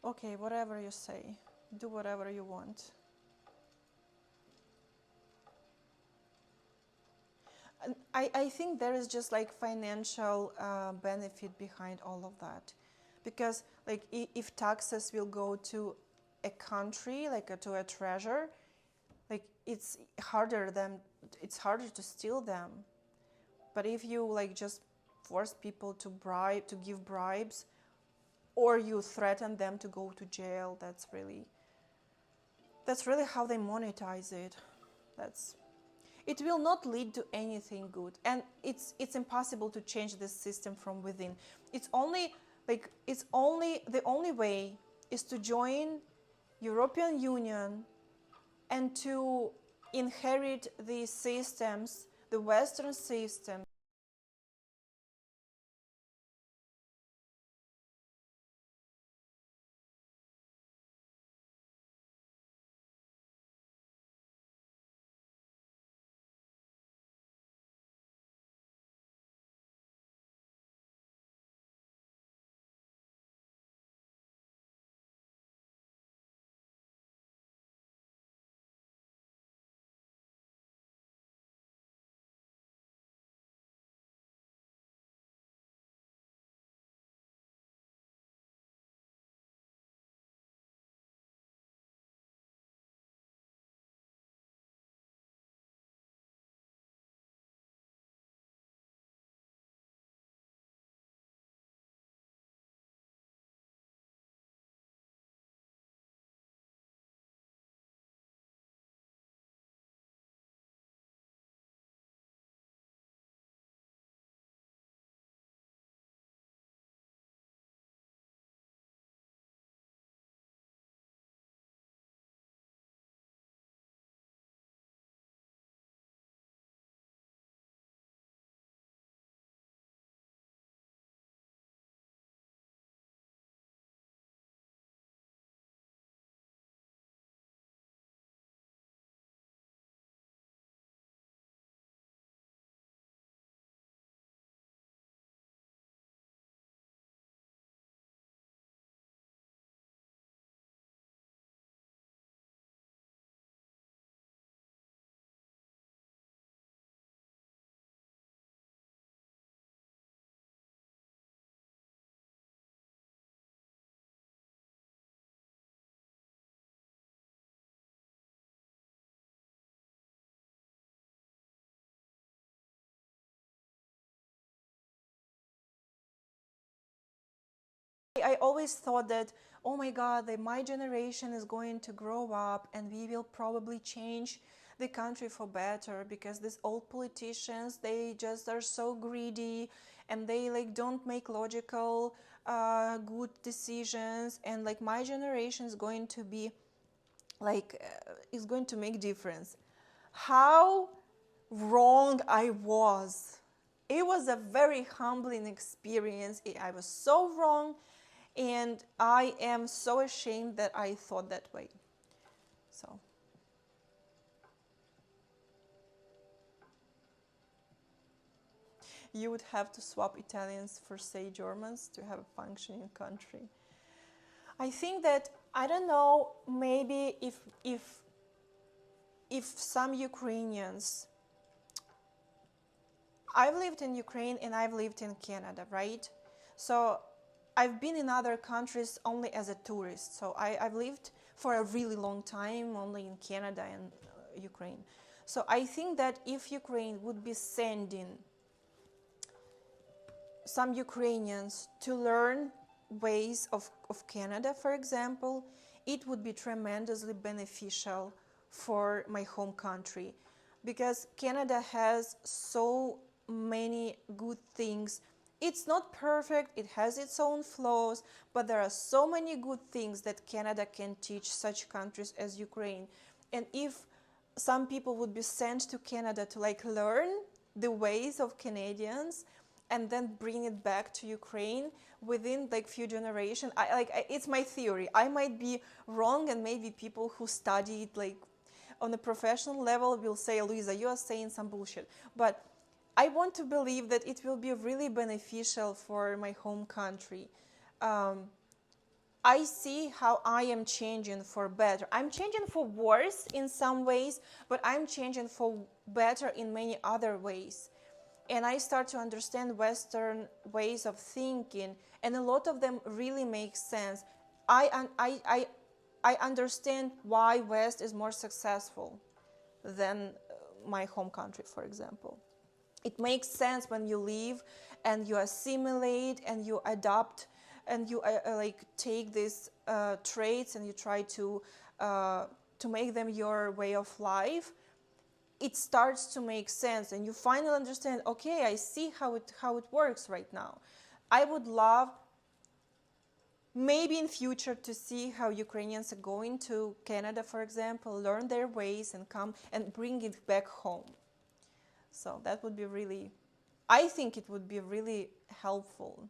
okay, whatever you say, do whatever you want. And I think there is just like financial benefit behind all of that, because like if taxes will go to a country, like to a treasure, like it's harder to steal them. But if you like just force people to give bribes, or you threaten them to go to jail, that's really how they monetize it. It will not lead to anything good, and it's impossible to change this system from within. The only way is to join European Union and to inherit these systems, the Western system, I always thought that, oh my God, that my generation is going to grow up and we will probably change the country for better, because these old politicians, they just are so greedy and they like don't make logical good decisions, and like my generation is going to be like is going to make difference. How wrong I was. It was a very humbling experience. I was so wrong, and I am so ashamed that I thought that way. So you would have to swap Italians for, say, Germans to have a functioning country. I think that, I don't know, maybe if some Ukrainians, I've lived in Ukraine and I've lived in Canada, right? So I've been in other countries only as a tourist. So I've lived for a really long time only in Canada and Ukraine. So I think that if Ukraine would be sending some Ukrainians to learn ways of Canada, for example, it would be tremendously beneficial for my home country, because Canada has so many good things. It's not perfect, it has its own flaws, but there are so many good things that Canada can teach such countries as Ukraine. And if some people would be sent to Canada to like learn the ways of Canadians and then bring it back to Ukraine within like few generations, it's my theory. I might be wrong, and maybe people who studied like on a professional level will say, Luisa, you are saying some bullshit. But I want to believe that it will be really beneficial for my home country. I see how I am changing for better. I'm changing for worse in some ways, but I'm changing for better in many other ways. And I start to understand Western ways of thinking, and a lot of them really make sense. I understand why West is more successful than my home country, for example. It makes sense when you live and you assimilate and you adapt and you like take these traits and you try to make them your way of life. It starts to make sense, and you finally understand, okay, I see how it works right now. I would love maybe in future to see how Ukrainians are going to Canada, for example, learn their ways and come and bring it back home. So that would be really, I think it would be really helpful.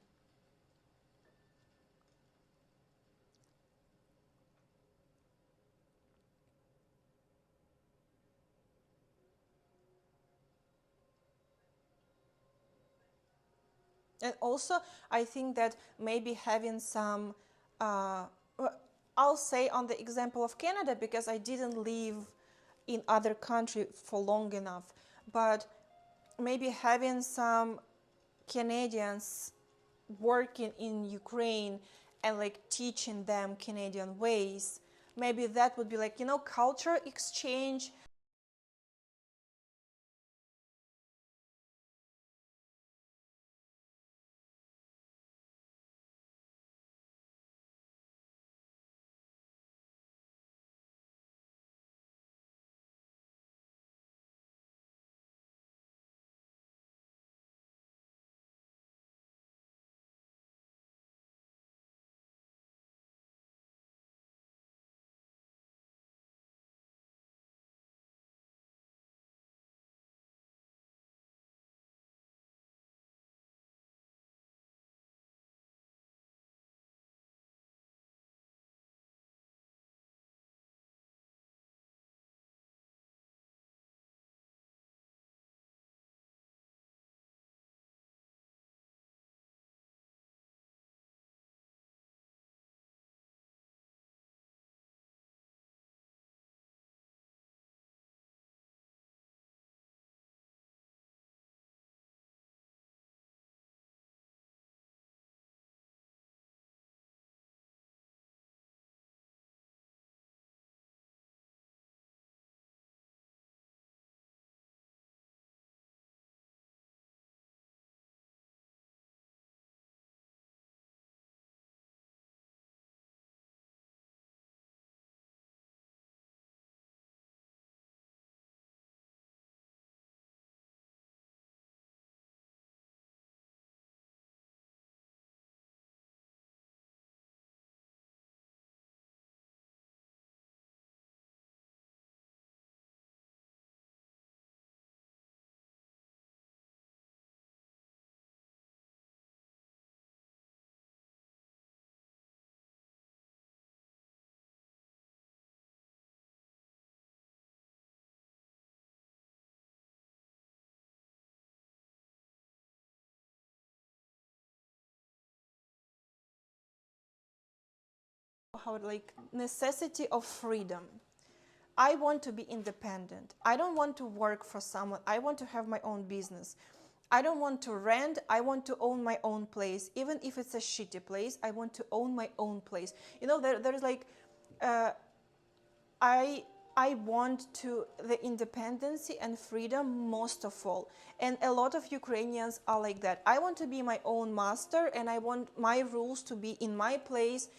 And also, I think that maybe having some, I'll say on the example of Canada, because I didn't live in other country for long enough, but maybe having some Canadians working in Ukraine and like teaching them Canadian ways, maybe that would be like, culture exchange. how like necessity of freedom. I want to be independent. I don't want to work for someone. I want to have my own business. I don't want to rent. I want to own my own place. Even if it's a shitty place, I want to own my own place. You know, there's like, I want to the independency and freedom most of all. And a lot of Ukrainians are like that. I want to be my own master, and I want my rules to be in my place.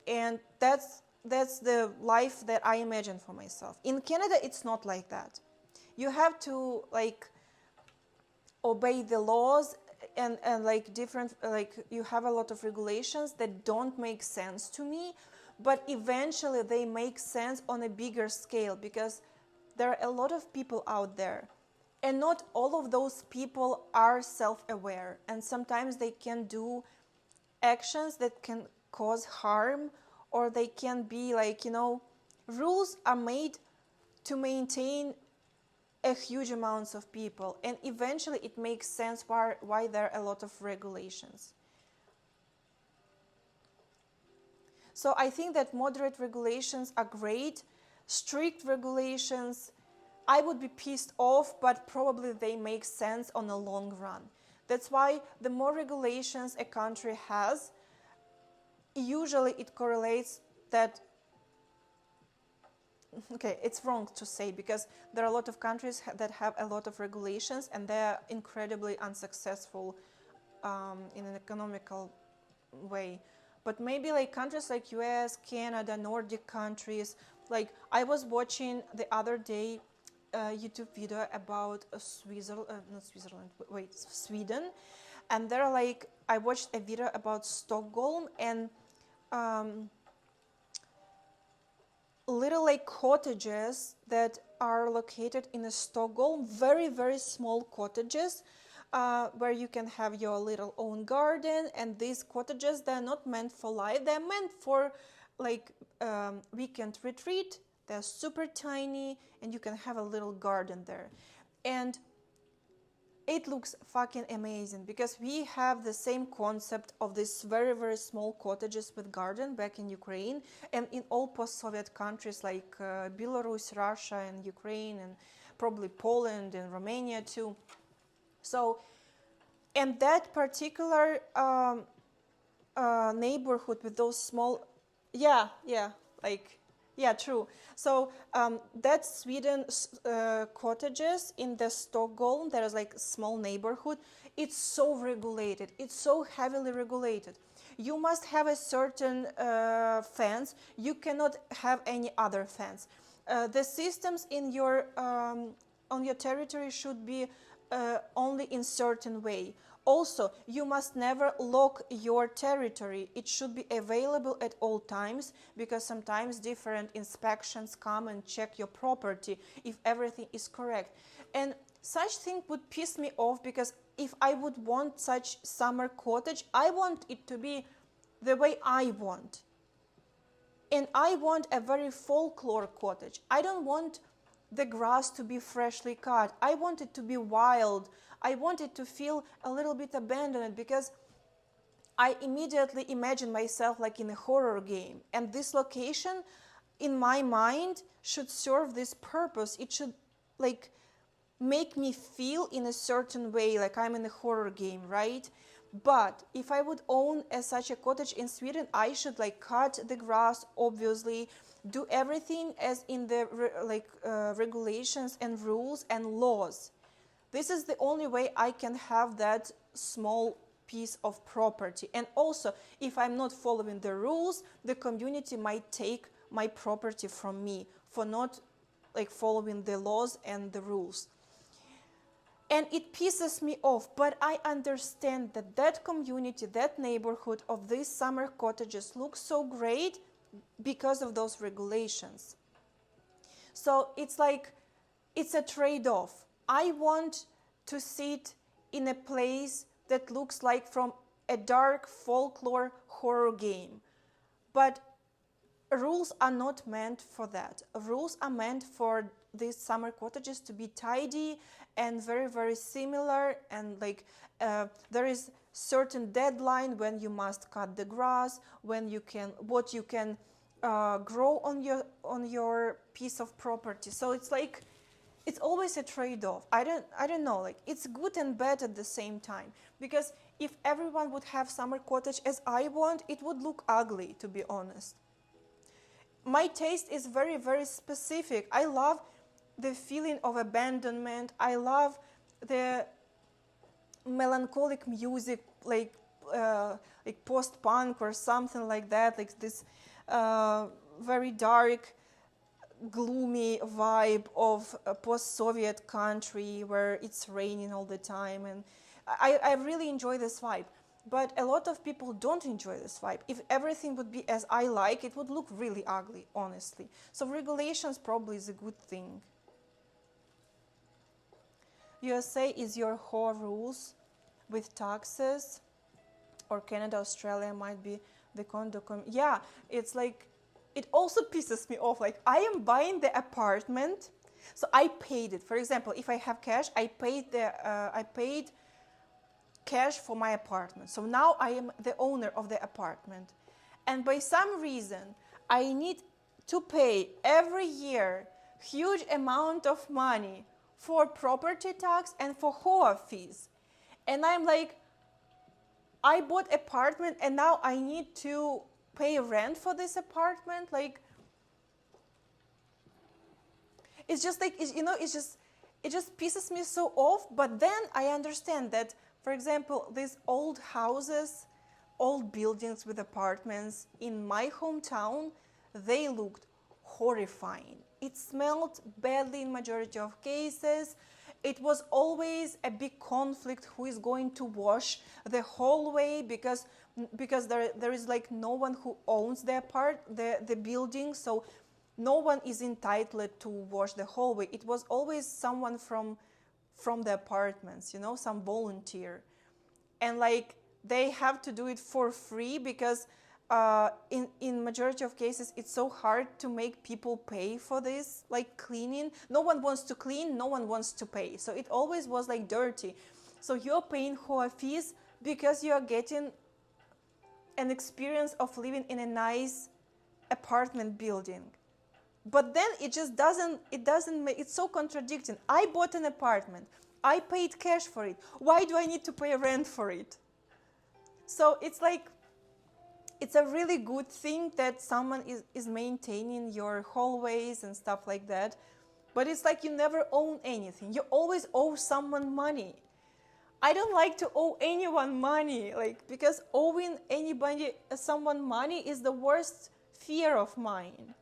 And that's the life that I imagine for myself. In Canada, it's not like that. You have to like obey the laws, and like different, like you have a lot of regulations that don't make sense to me, but eventually they make sense on a bigger scale, because there are a lot of people out there, and not all of those people are self-aware, and sometimes they can do actions that can cause harm, or they can be like, you know, rules are made to maintain a huge amounts of people, and eventually it makes sense why there are a lot of regulations. So I think that moderate regulations are great. Strict regulations, I would be pissed off, but probably they make sense on a long run. That's why the more regulations a country has, usually it correlates that, okay, it's wrong to say, because there are a lot of countries that have a lot of regulations and they're incredibly unsuccessful in an economical way. But maybe like countries like US, Canada, Nordic countries, like I was watching the other day a YouTube video about Sweden, and they're like, I watched a video about Stockholm, and little like cottages that are located in Stockholm, very, very small cottages, where you can have your little own garden. And these cottages, they're not meant for life, they're meant for like weekend retreat. They're super tiny, and you can have a little garden there. And it looks fucking amazing, because we have the same concept of these very, very small cottages with garden back in Ukraine, and in all post-Soviet countries like Belarus, Russia, and Ukraine, and probably Poland and Romania too. So, and that particular neighborhood with those small, yeah, true. So that Sweden cottages in the Stockholm, there is like a small neighborhood. It's so regulated. It's so heavily regulated. You must have a certain fence. You cannot have any other fence. The systems in your on your territory should be only in certain way. Also, you must never lock your territory. It should be available at all times, because sometimes different inspections come and check your property if everything is correct. And such thing would piss me off, because if I would want such summer cottage, I want it to be the way I want. And I want a very folklore cottage. I don't want the grass to be freshly cut. I want it to be wild. I want it to feel a little bit abandoned, because I immediately imagine myself like in a horror game. And this location, in my mind, should serve this purpose. It should like make me feel in a certain way like I'm in a horror game, right? But if I would own such a cottage in Sweden, I should like cut the grass, obviously, do everything as in the regulations and rules and laws. This is the only way I can have that small piece of property. And also, if I'm not following the rules, the community might take my property from me for not like following the laws and the rules. And it pisses me off, but I understand that that community, that neighborhood of these summer cottages looks so great because of those regulations. So it's like, it's a trade-off. I want to sit in a place that looks like from a dark folklore horror game. But rules are not meant for that. Rules are meant for these summer cottages to be tidy and very, very similar, and like there is certain deadline when you must cut the grass, when you can, what you can grow on your piece of property. So it's like it's always a trade-off. I don't know, like it's good and bad at the same time, because if everyone would have summer cottage as I want, it would look ugly, to be honest. My taste is very, very specific. I love the feeling of abandonment. I love the melancholic music, like post-punk or something like that, like this very dark, gloomy vibe of a post-Soviet country where it's raining all the time, and I really enjoy this vibe. But a lot of people don't enjoy this vibe. If everything would be as I like, it would look really ugly, honestly. So regulations probably is a good thing. USA is your whole rules with taxes, or Canada, Australia might be the condo. Yeah, it's like, it also pisses me off. Like, I am buying the apartment, so I paid it. For example, if I have cash, I paid cash for my apartment. So now I am the owner of the apartment. And by some reason, I need to pay every year huge amount of money for property tax and for HOA fees. And I'm like, I bought apartment and now I need to pay rent for this apartment. Like, it's just like, it just pisses me so off. But then I understand that, for example, these old houses, old buildings with apartments in my hometown, they looked horrifying. It smelled badly in majority of cases. It was always a big conflict who is going to wash the hallway, because there is like no one who owns the building, so no one is entitled to wash the hallway. It was always someone from the apartments, some volunteer. And like, they have to do it for free, because in majority of cases, it's so hard to make people pay for this, like cleaning. No one wants to clean, no one wants to pay. So it always was like dirty. So you're paying HOA fees because you're getting an experience of living in a nice apartment building. But then it doesn't make, it's so contradicting. I bought an apartment, I paid cash for it. Why do I need to pay rent for it? So it's like, it's a really good thing that someone is maintaining your hallways and stuff like that. But it's like you never own anything. You always owe someone money. I don't like to owe anyone money, like, because owing someone money is the worst fear of mine.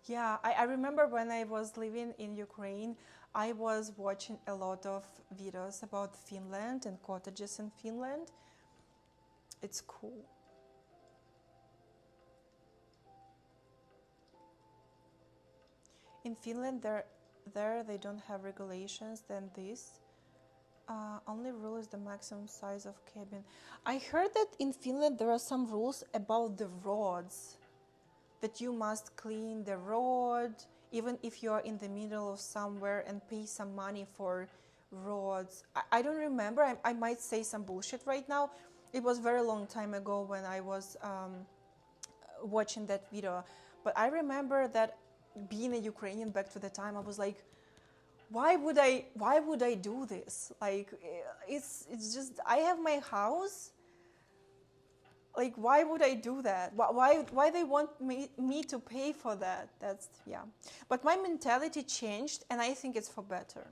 Yeah, I remember when I was living in Ukraine, I was watching a lot of videos about Finland and cottages in Finland. It's cool. In Finland, they don't have regulations than this. Only rule is the maximum size of cabin. I heard that in Finland there are some rules about the roads, that you must clean the road, even if you are in the middle of somewhere, and pay some money for roads. I don't remember. I might say some bullshit right now. It was very long time ago when I was watching that video. But I remember that being a Ukrainian back to the time, I was like, why would I do this? Like, it's just, I have my house. Like, why would I do that? Why they want me to pay for that? That's, yeah. But my mentality changed, and I think it's for better.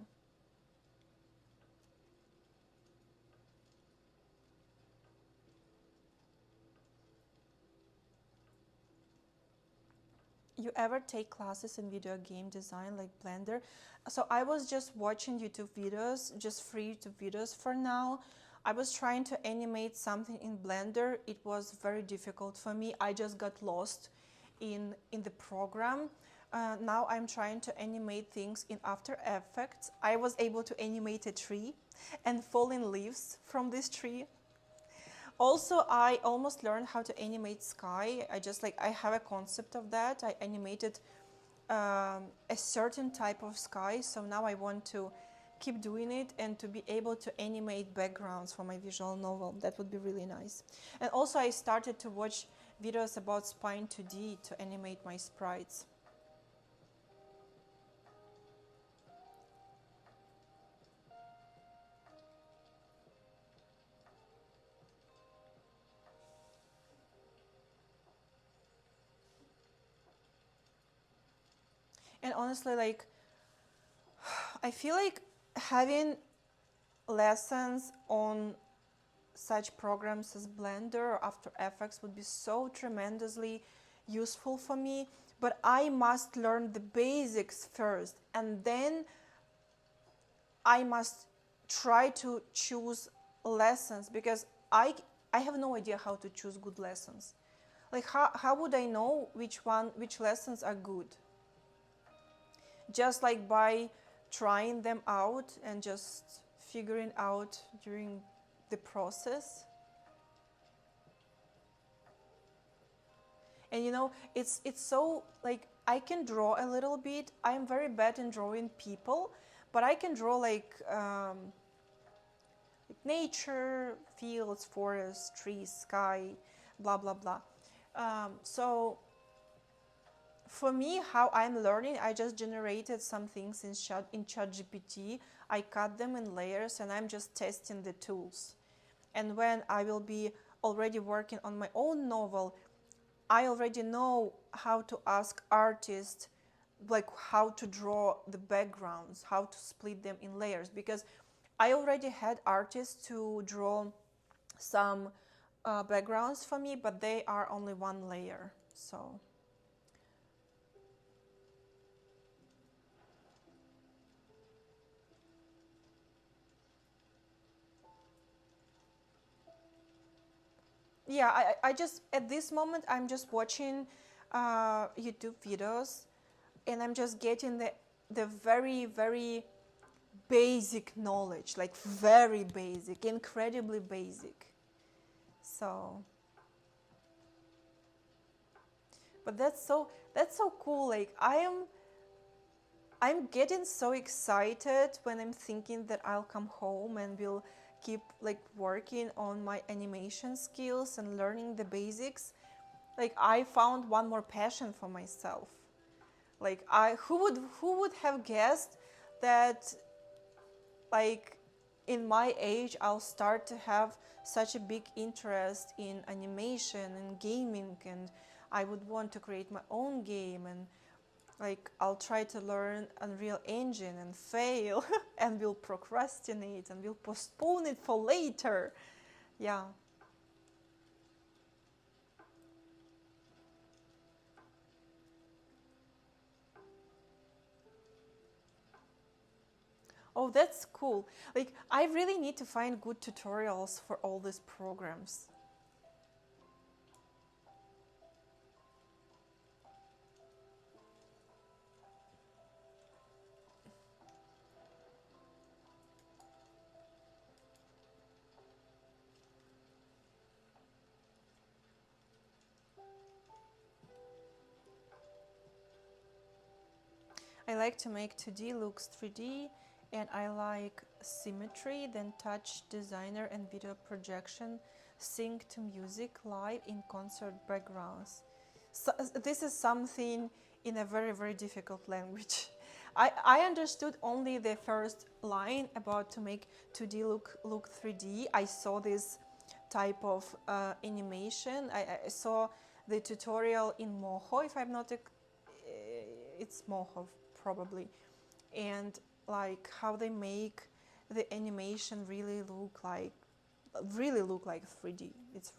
You ever take classes in video game design like Blender? So I was just watching YouTube videos, just free YouTube videos for now. I was trying to animate something in Blender. It was very difficult for me. I just got lost in the program. Now I'm trying to animate things in After Effects. I was able to animate a tree and falling leaves from this tree. Also, I almost learned how to animate sky. I have a concept of that. I animated a certain type of sky, so now I want to keep doing it and to be able to animate backgrounds for my visual novel. That would be really nice. And also, I started to watch videos about Spine 2D to animate my sprites. And honestly, like, I feel like having lessons on such programs as Blender or After Effects would be so tremendously useful for me, but I must learn the basics first, and then I must try to choose lessons, because I have no idea how to choose good lessons. Like, how would I know which lessons are good? Just like by trying them out and just figuring out during the process. And it's so, like, I can draw a little bit. I'm very bad in drawing people, but I can draw like nature, fields, forests, trees, sky, blah blah blah. So for me, how I'm learning, I just generated some things in ChatGPT. I cut them in layers and I'm just testing the tools. And when I will be already working on my own novel, I already know how to ask artists, like how to draw the backgrounds, how to split them in layers, because I already had artists to draw some backgrounds for me, but they are only one layer. So yeah, I just, at this moment, I'm just watching YouTube videos, and I'm just getting the very, very basic knowledge, like very basic, incredibly basic. So, but that's so cool. Like, I'm getting so excited when I'm thinking that I'll come home and will keep like working on my animation skills and learning the basics. Like, I found one more passion for myself. Like, who would have guessed that, like, in my age I'll start to have such a big interest in animation and gaming, and I would want to create my own game, and like I'll try to learn Unreal Engine and fail and will procrastinate and will postpone it for later. Yeah. Oh, that's cool. Like, I really need to find good tutorials for all these programs. I like to make 2D looks 3D, and I like symmetry, then touch designer and video projection, sync to music live in concert backgrounds. So, this is something in a very, very difficult language. I understood only the first line about to make 2D look 3D. I saw this type of animation. I saw the tutorial in Moho, if I'm not, it's Moho probably, and like how they make the animation really look like 3D. It's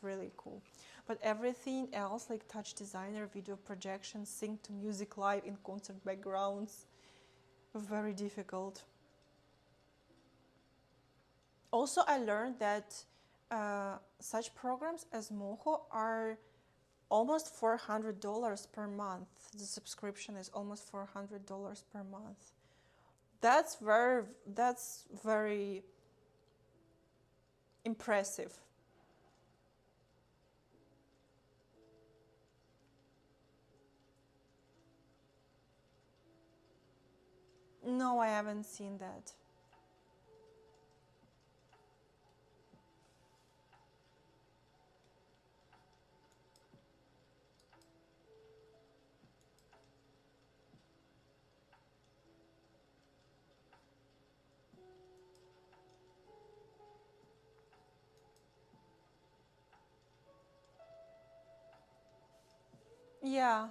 really cool. But everything else, like touch designer, video projection, sync to music live in concert backgrounds, very difficult. Also, I learned that such programs as Moho are almost $400 per month. The subscription is almost $400 per month. That's very impressive. No, I haven't seen that. Yeah.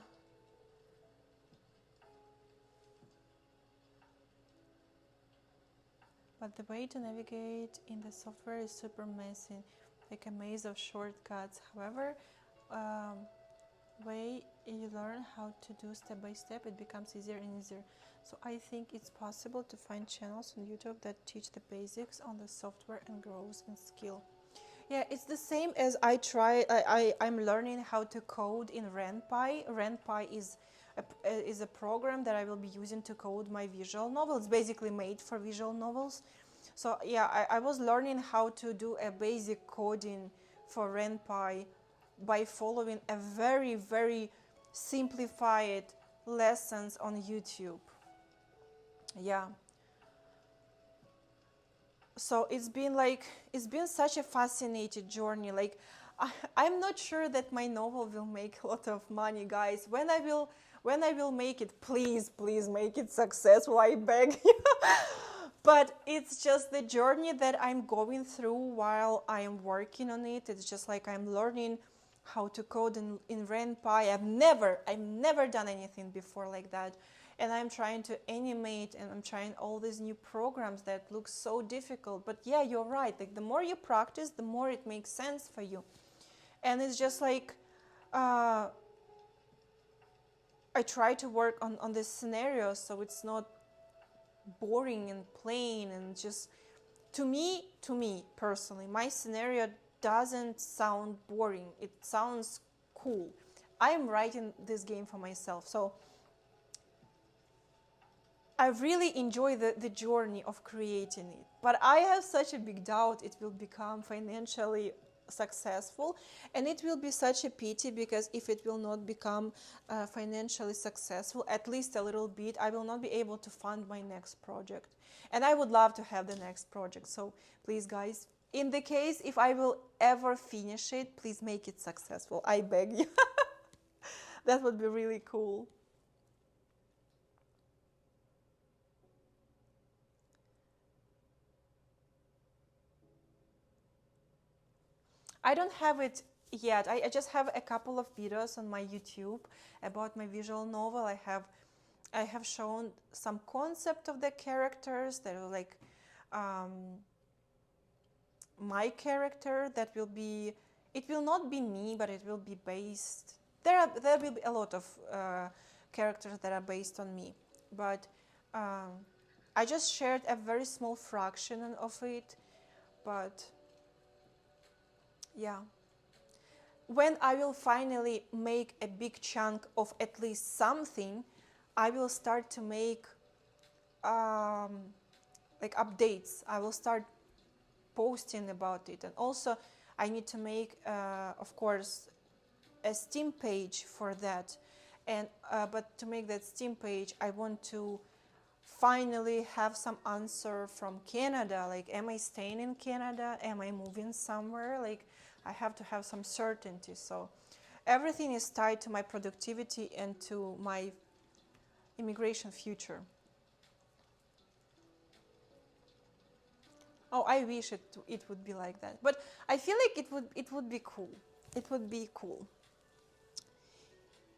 But the way to navigate in the software is super messy, like a maze of shortcuts. However, way you learn how to do step by step, it becomes easier and easier. So I think it's possible to find channels on YouTube that teach the basics on the software and grows in skill. Yeah, it's the same as I'm learning how to code in RenPy. RenPy is a program that I will be using to code my visual novel. It's basically made for visual novels. So yeah, I was learning how to do a basic coding for RenPy by following a very, very simplified lessons on YouTube. Yeah. So it's been such a fascinating journey. Like I'm not sure that my novel will make a lot of money, guys. When I will make it, please make it successful, I beg you. But it's just the journey that I'm going through while I am working on it. It's just like I'm learning how to code in RenPy. I've never done anything before like that. And I'm trying to animate, and I'm trying all these new programs that look so difficult. But yeah, you're right. Like the more you practice, the more it makes sense for you. And it's just like I try to work on this scenario so it's not boring and plain and just to me personally, my scenario doesn't sound boring. It sounds cool. I am writing this game for myself, so I really enjoy the journey of creating it. But I have such a big doubt it will become financially successful, and it will be such a pity because if it will not become financially successful, at least a little bit, I will not be able to fund my next project. And I would love to have the next project. So please, guys, in the case if I will ever finish it, please make it successful. I beg you. That would be really cool. I don't have it yet. I just have a couple of videos on my YouTube about my visual novel. I have shown some concept of the characters that are like my character that will be, it will not be me, but it will be based, there will be a lot of characters that are based on me, but I just shared a very small fraction of it. But yeah, when I will finally make a big chunk of at least something, I will start to make like updates. I will start posting about it, and also I need to make, of course, a Steam page for that. And but to make that Steam page, I want to finally have some answer from Canada. Like, am I staying in Canada? Am I moving somewhere? Like, I have to have some certainty. So everything is tied to my productivity and to my immigration future. Oh, I wish it would be like that. But I feel like it would be cool. It would be cool.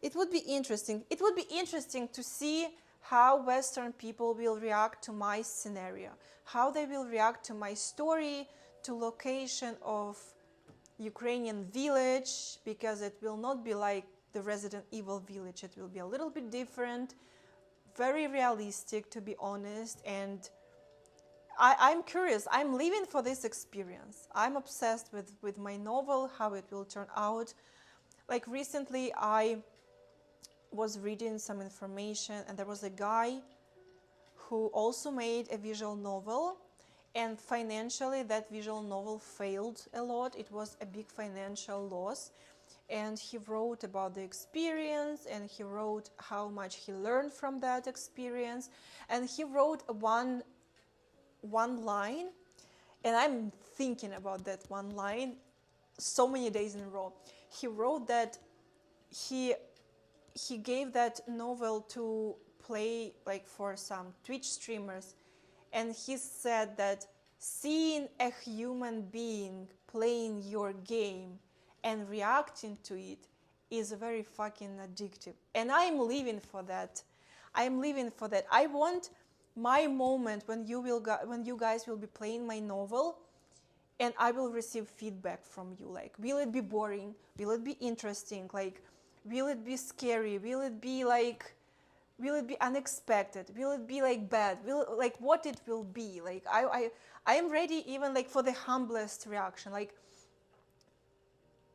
It would be interesting. It would be interesting to see how Western people will react to my scenario, how they will react to my story, to location of Ukrainian village, because it will not be like the Resident Evil village. It will be a little bit different, very realistic, to be honest. And I'm curious. I'm living for this experience. I'm obsessed with my novel, how it will turn out. Like recently, I was reading some information, and there was a guy who also made a visual novel, and financially that visual novel failed a lot. It was a big financial loss, and he wrote about the experience, and he wrote how much he learned from that experience, and he wrote one line, and I'm thinking about that one line so many days in a row. He wrote that he gave that novel to play like for some Twitch streamers, and he said that seeing a human being playing your game and reacting to it is very fucking addictive. And I'm living for that. I'm living for that. I want my moment when you guys will be playing my novel, and I will receive feedback from you. Like, will it be boring? Will it be interesting? Like, will it be scary? Will it be unexpected? Will it be like bad? Like what it will be? Like I am ready even like for the humblest reaction. Like,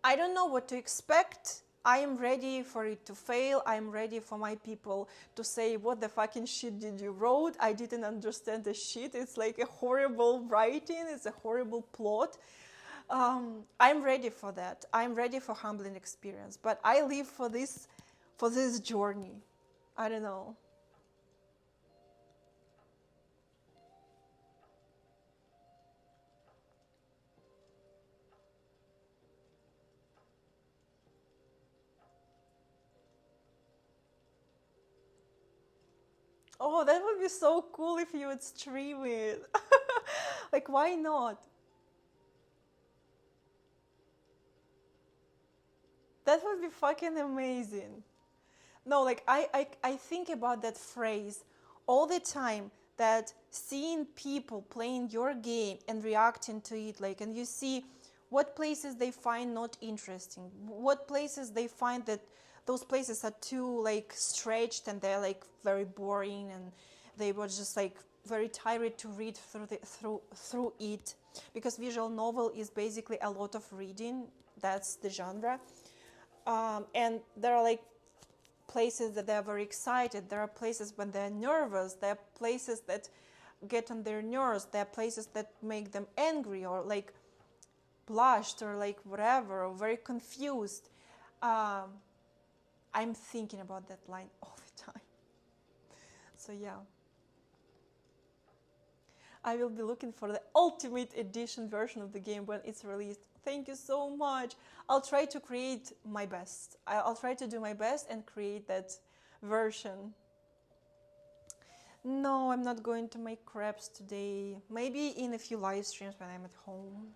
I don't know what to expect. I am ready for it to fail. I am ready for my people to say, what the fucking shit did you wrote? I didn't understand the shit. It's like a horrible writing. It's a horrible plot. I'm ready for that. I'm ready for humbling experience. But I live for this journey. I don't know. Oh, that would be so cool if you would stream it. Like, why not? That would be fucking amazing. No, like, I think about that phrase all the time, that seeing people playing your game and reacting to it, like, and you see what places they find not interesting, what places they find that those places are too like stretched and they're like very boring, and they were just like very tired to read through it, because visual novel is basically a lot of reading. That's the genre. And there are like places that they're very excited. There are places when they're nervous. There are places that get on their nerves. There are places that make them angry or like blushed or like whatever, or very confused. I'm thinking about that line all the time. So yeah. I will be looking for the ultimate edition version of the game when it's released. Thank you so much. I'll try to create my best. I'll try to do my best and create that version. No, I'm not going to make crepes today. Maybe in a few live streams when I'm at home.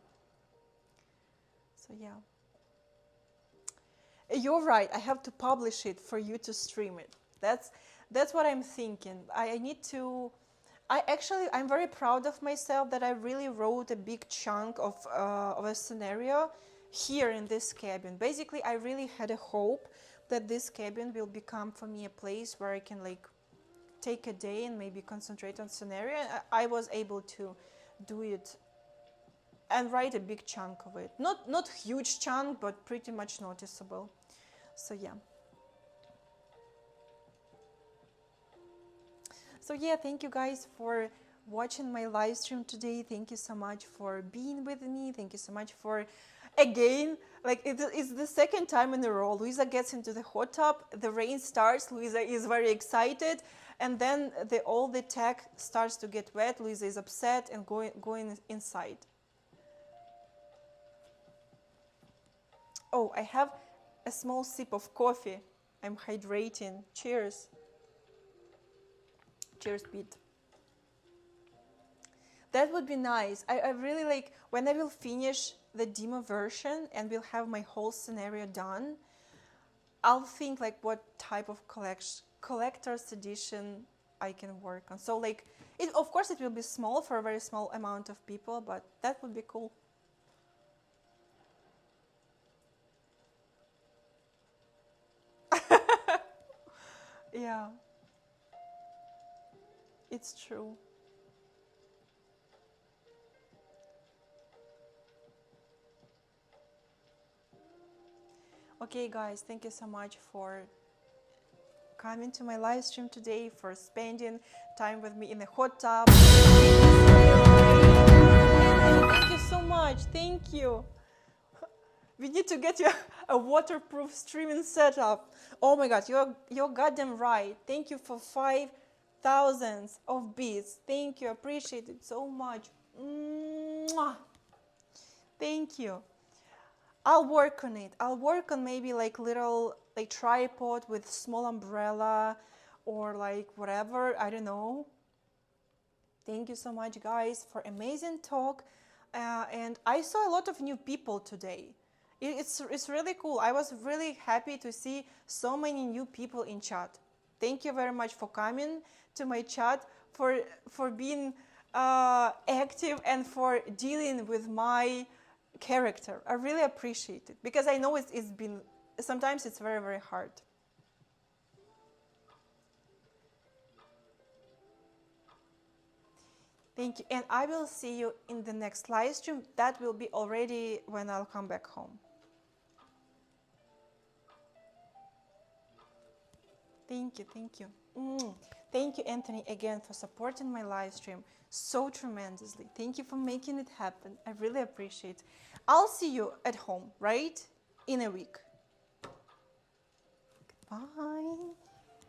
So yeah. You're right, I have to publish it for you to stream it. That's what I'm thinking. I need to... I'm very proud of myself that I really wrote a big chunk of a scenario here in this cabin. Basically, I really had a hope that this cabin will become for me a place where I can like take a day and maybe concentrate on scenario. I was able to do it and write a big chunk of it. Not huge chunk, but pretty much noticeable. So yeah. So yeah, thank you guys for watching my live stream today. Thank you so much for being with me. Thank you so much for, again, like it's the second time in a row. Luisa gets into the hot tub, the rain starts, Luisa is very excited, and then all the tech starts to get wet. Luisa is upset and going inside. Oh, I have a small sip of coffee. I'm hydrating. Cheers. Cheers, Pete. That would be nice. I really like when I will finish the demo version and will have my whole scenario done. I'll think like what type of collector's edition I can work on. So like, of course it will be small for a very small amount of people, but that would be cool. Yeah. It's true. Okay, guys, thank you so much for coming to my live stream today, for spending time with me in the hot tub. Thank you so much. Thank you. We need to get you a waterproof streaming setup. Oh my God, you're goddamn right. Thank you for 5,000 of beats. Thank you, appreciate it so much. Mwah. Thank you. I'll work on it. I'll work on maybe like little like tripod with small umbrella or like whatever. I don't know. Thank you so much, guys, for amazing talk. And I saw a lot of new people today. It's really cool. I was really happy to see so many new people in chat. Thank you very much for coming to my chat, for being active and for dealing with my character. I really appreciate it because I know it's been sometimes it's very, very hard. Thank you, and I will see you in the next live stream. That will be already when I'll come back home. Thank you, thank you. Thank you, Anthony, again for supporting my live stream so tremendously. Thank you for making it happen. I really appreciate it. I'll see you at home, right? In a week. Goodbye.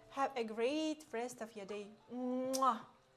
Have a great rest of your day. Mwah.